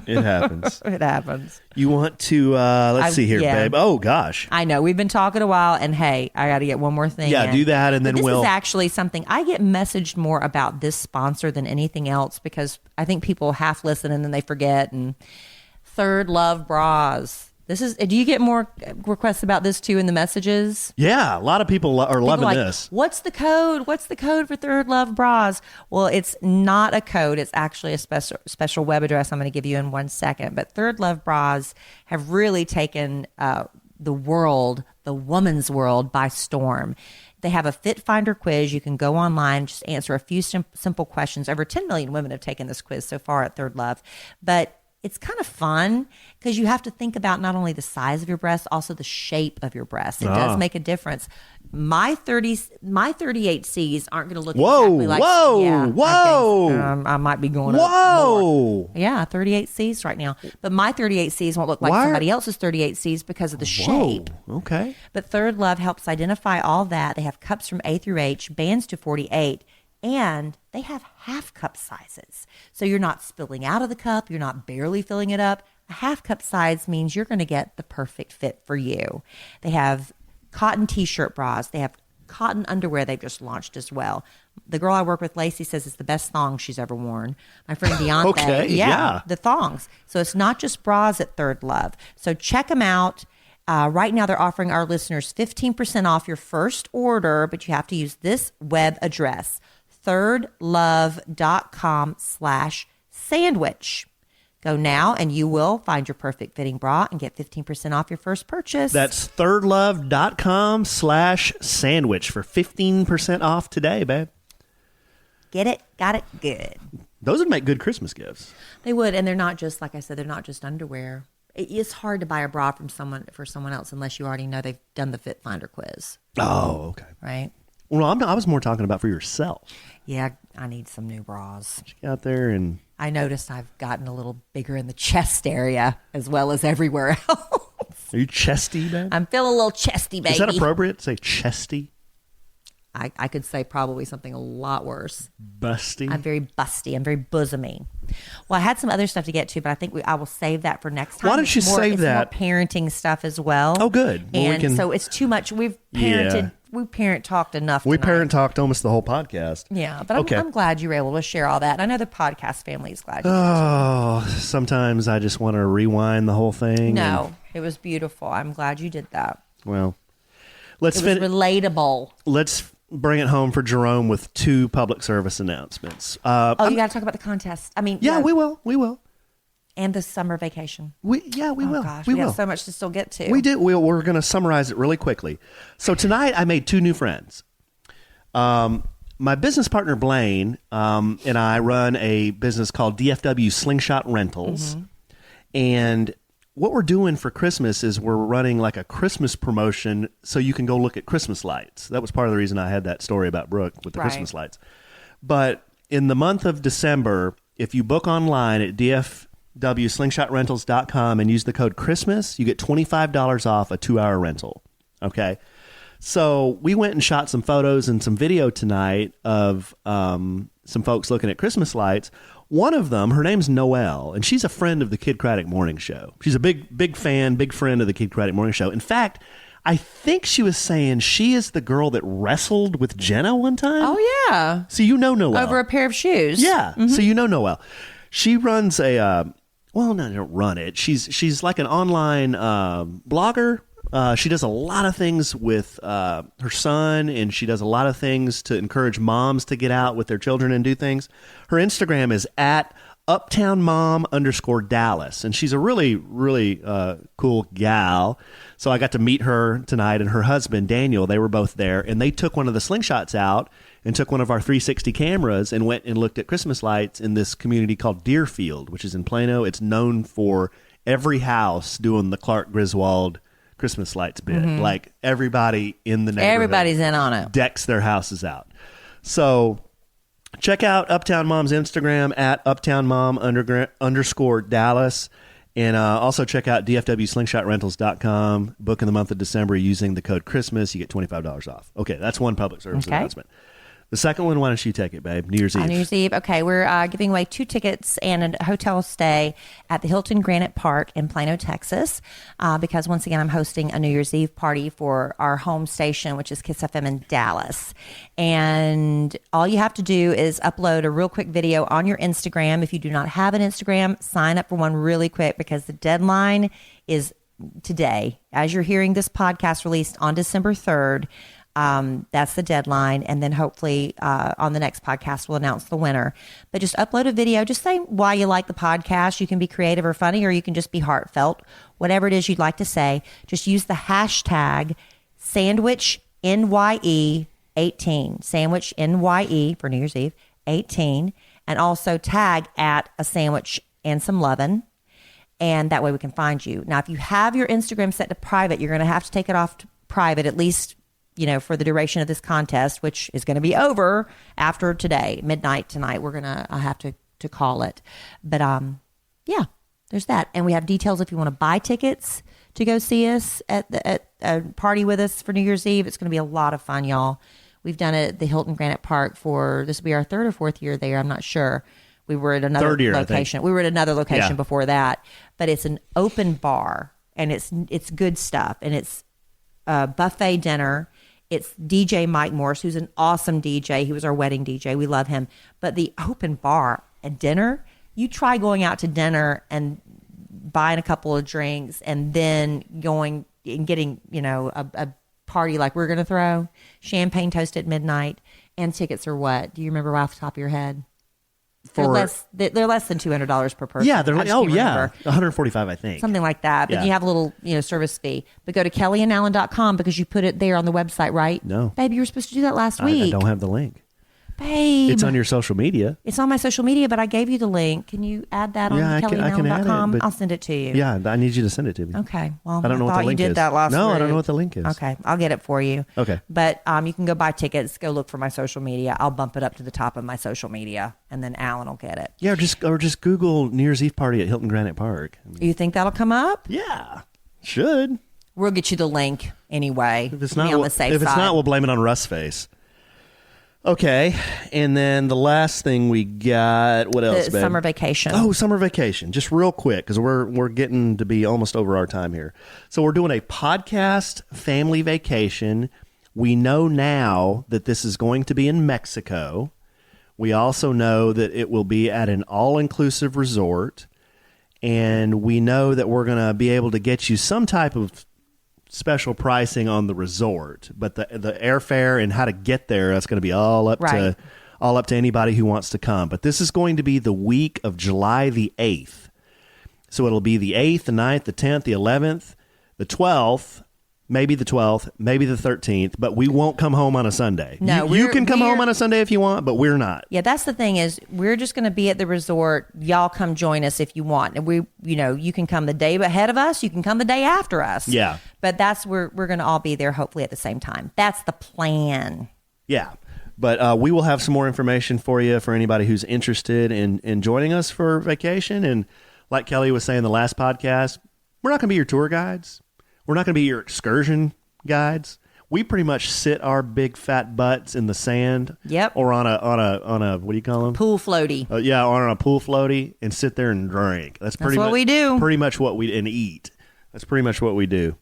It happens. It happens. You want to, let's see here, babe. Oh, gosh. I know. We've been talking a while, and hey, I got to get one more thing in. Do that, and then this is actually something, I get messaged more about this sponsor than anything else because I think people half listen and then they forget. And Third Love Bras. Do you get more requests about this too in the messages? Yeah, a lot of people are loving this. What's the code? What's the code for Third Love Bras? Well, it's not a code. It's actually a special web address I'm going to give you in 1 second. But Third Love Bras have really taken the woman's world by storm. They have a Fit Finder quiz. You can go online, just answer a few simple questions. Over 10 million women have taken this quiz so far at Third Love. But it's kind of fun because you have to think about not only the size of your breast, also the shape of your breast. It does make a difference. My 38Cs aren't going to look exactly like... Whoa! I might be going up more. Yeah, 38Cs right now. But my 38Cs won't look like somebody else's 38Cs because of the shape. Okay. But Third Love helps identify all that. They have cups from A through H, bands to 48. And they have half cup sizes. So you're not spilling out of the cup. You're not barely filling it up. A half cup size means you're going to get the perfect fit for you. They have cotton t-shirt bras. They have cotton underwear they've just launched as well. The girl I work with, Lacey, says it's the best thong she's ever worn. My friend Deonte. Okay, yeah. The thongs. So it's not just bras at Third Love. So check them out. Right now, they're offering our listeners 15% off your first order, but you have to use this web address, thirdlove.com/sandwich. Go now and you will find your perfect fitting bra and get 15% off your first purchase. That's thirdlove.com/sandwich for 15% off today, babe. Get it? Got it? Good. Those would make good Christmas gifts. They would, and they're not just, like I said, they're not just underwear. It's hard to buy a bra for someone else unless you already know they've done the Fit Finder quiz. Oh, okay. Right? Well, I was more talking about for yourself. Yeah, I need some new bras. Get out there and... I noticed I've gotten a little bigger in the chest area as well as everywhere else. Are you chesty, babe? I'm feeling a little chesty, baby. Is that appropriate to say chesty? I could say probably something a lot worse. Busty? I'm very busty. I'm very bosomy. Well, I had some other stuff to get to, but I think I will save that for next time. Why don't you save that? It's more parenting stuff as well. Oh, good. Well, so it's too much. We've parented. Yeah. We parent talked enough. We parent talked almost the whole podcast. Yeah, but I'm glad you were able to share all that. I know the podcast family is glad. Sometimes I just want to rewind the whole thing. No, it was beautiful. I'm glad you did that. Well, it was relatable. Let's bring it home for Jerome with 2 public service announcements. You got to talk about the contest. I mean, yeah, we will. And the summer vacation. We will. Gosh, we have so much to still get to. We do. We're going to summarize it really quickly. So tonight I made 2 new friends. My business partner Blaine and I run a business called DFW Slingshot Rentals. Mm-hmm. And what we're doing for Christmas is we're running like a Christmas promotion so you can go look at Christmas lights. That was part of the reason I had that story about Brooke with the Christmas lights. But in the month of December, if you book online at dfwslingshotrentals.com and use the code Christmas, you get $25 off a 2-hour rental. Okay. So we went and shot some photos and some video tonight of some folks looking at Christmas lights. One of them, her name's Noelle, and she's a friend of the Kid Craddock Morning Show. She's a big fan, big friend of the Kid Craddock Morning Show. In fact, I think she was saying she is the girl that wrestled with Jenna one time. Oh, yeah. So you know Noelle. Over a pair of shoes. Yeah. Mm-hmm. So you know Noelle. She runs a, well, no, don't run it. She's like an online blogger She does a lot of things with her son, and she does a lot of things to encourage moms to get out with their children and do things. Her Instagram is at uptownmom_Dallas, and she's a really, really cool gal. So I got to meet her tonight, and her husband, Daniel, they were both there, and they took one of the slingshots out and took one of our 360 cameras and went and looked at Christmas lights in this community called Deerfield, which is in Plano. It's known for every house doing the Clark Griswold Christmas lights bit. Like everybody in the neighborhood, everybody's in on it, decks their houses out. So check out Uptown Mom's Instagram at uptownmom_Dallas. And also check out dfwslingshotrentals.com. Book in the month of December using the code Christmas. You get $25 off. Okay, that's one public service announcement. The second one, why don't you take it, babe? New Year's Eve. New Year's Eve. Okay, we're giving away 2 tickets and a hotel stay at the Hilton Granite Park in Plano, Texas, because once again, I'm hosting a New Year's Eve party for our home station, which is Kiss FM in Dallas. And all you have to do is upload a real quick video on your Instagram. If you do not have an Instagram, sign up for one really quick because the deadline is today. As you're hearing this podcast released on December 3rd, that's the deadline. And then hopefully on the next podcast, we'll announce the winner. But just upload a video. Just say why you like the podcast. You can be creative or funny, or you can just be heartfelt. Whatever it is you'd like to say, just use the hashtag SandwichNYE18. Sandwich NYE for New Year's Eve 18. And also tag at a sandwich and some lovin'. And that way we can find you. Now, if you have your Instagram set to private, you're going to have to take it off to private, at least for the duration of this contest, which is going to be over after today, midnight tonight. I have to call it. But yeah, there's that. And we have details if you want to buy tickets to go see us at a party with us for New Year's Eve. It's going to be a lot of fun, y'all. We've done it at the Hilton Granite Park this will be our 3rd or 4th year there. I'm not sure. We were at another location. We were at another location before that, but it's an open bar and it's good stuff. And it's a buffet dinner. It's DJ Mike Morse, who's an awesome DJ. He was our wedding DJ. We love him. But the open bar and dinner, you try going out to dinner and buying a couple of drinks and then going and getting, a party like we're going to throw, champagne toast at midnight, and tickets are what? Do you remember off the top of your head? They're less than $200 per person. Yeah, they're $145, I think, something like that. But you have a little, service fee. But go to kellyanallen.com because you put it there on the website, right? No, babe, you were supposed to do that last week. I don't have the link. Babe, it's on your social media. It's on my social media, but I gave you the link. Can you add that on kellyanallen.com? I'll send it to you. Yeah, I need you to send it to me. Okay. Well, I don't know what the link is. You did that last week. No, I don't know what the link is. Okay, I'll get it for you. Okay. But you can go buy tickets. Go look for my social media. I'll bump it up to the top of my social media, and then Alan will get it. Yeah, or just Google New Year's Eve party at Hilton Granite Park. You think that'll come up? Yeah, should. We'll get you the link anyway. If it's not, we'll blame it on Russ Face. Okay, and then the last thing we got, what else, babe? Summer vacation. Oh, summer vacation. Just real quick, because we're getting to be almost over our time here. So we're doing a podcast family vacation. We know now that this is going to be in Mexico. We also know that it will be at an all-inclusive resort. And we know that we're going to be able to get you some type of special pricing on the resort, but the airfare and how to get there, that's going to be all up to anybody who wants to come. But this is going to be the week of July the 8th. So it'll be the 8th, the 9th, the 10th, the 11th, the 12th, maybe the 12th, maybe the 13th, but we won't come home on a Sunday. No, you can come home on a Sunday if you want, but we're not. Yeah, that's the thing is we're just going to be at the resort. Y'all come join us if you want. And you can come the day ahead of us. You can come the day after us. Yeah. But we're going to all be there hopefully at the same time. That's the plan. Yeah. But we will have some more information for you for anybody who's interested in joining us for vacation. And like Kelly was saying the last podcast, we're not going to be your tour guides. We're not going to be your excursion guides. We pretty much sit our big fat butts in the sand. Yep. Or on a what do you call them? Pool floaty. On a pool floaty and sit there and drink. That's what we do. Pretty much what we and eat. That's pretty much what we do.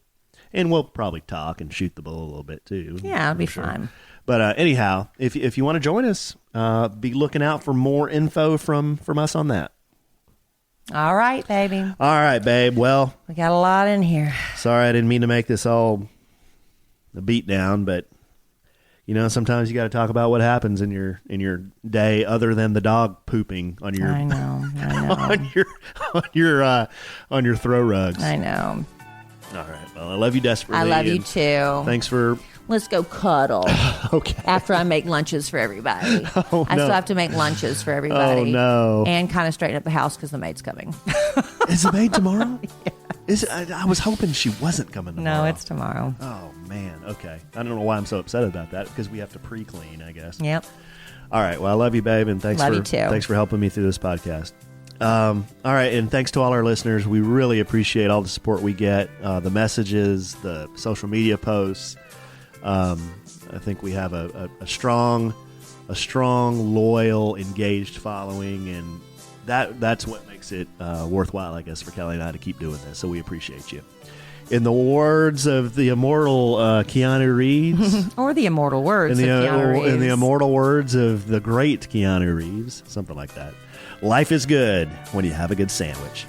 And we'll probably talk and shoot the bull a little bit too. Yeah, it'll be fun. But anyhow, if you want to join us, be looking out for more info from us on that. All right, baby. All right, babe. Well, we got a lot in here. Sorry, I didn't mean to make this all a beat down, but sometimes you got to talk about what happens in your day other than the dog pooping on your I know. on your throw rugs. I know. All right. Well, I love you desperately. I love you too. Thanks for. Let's go cuddle. Okay. After I make lunches for everybody. Oh, I no. still have to make lunches for everybody. Oh, no. And kind of straighten up the house because the maid's coming. Is the maid tomorrow? Yeah. Is it? I was hoping she wasn't coming tomorrow. No, it's tomorrow. Oh, man. Okay. I don't know why I'm so upset about that, because we have to pre-clean, I guess. Yep. All right. Well, I love you, babe, and thanks Thanks for helping me through this podcast. All right, and thanks to all our listeners. We really appreciate all the support we get, the messages, the social media posts. I think we have a strong, loyal, engaged following, and that's what makes it worthwhile, I guess, for Kelly and I to keep doing this. So we appreciate you. In the words of the immortal Keanu Reeves, or the immortal words of Keanu Reeves, in the immortal words of the great Keanu Reeves, something like that. Life is good when you have a good sandwich.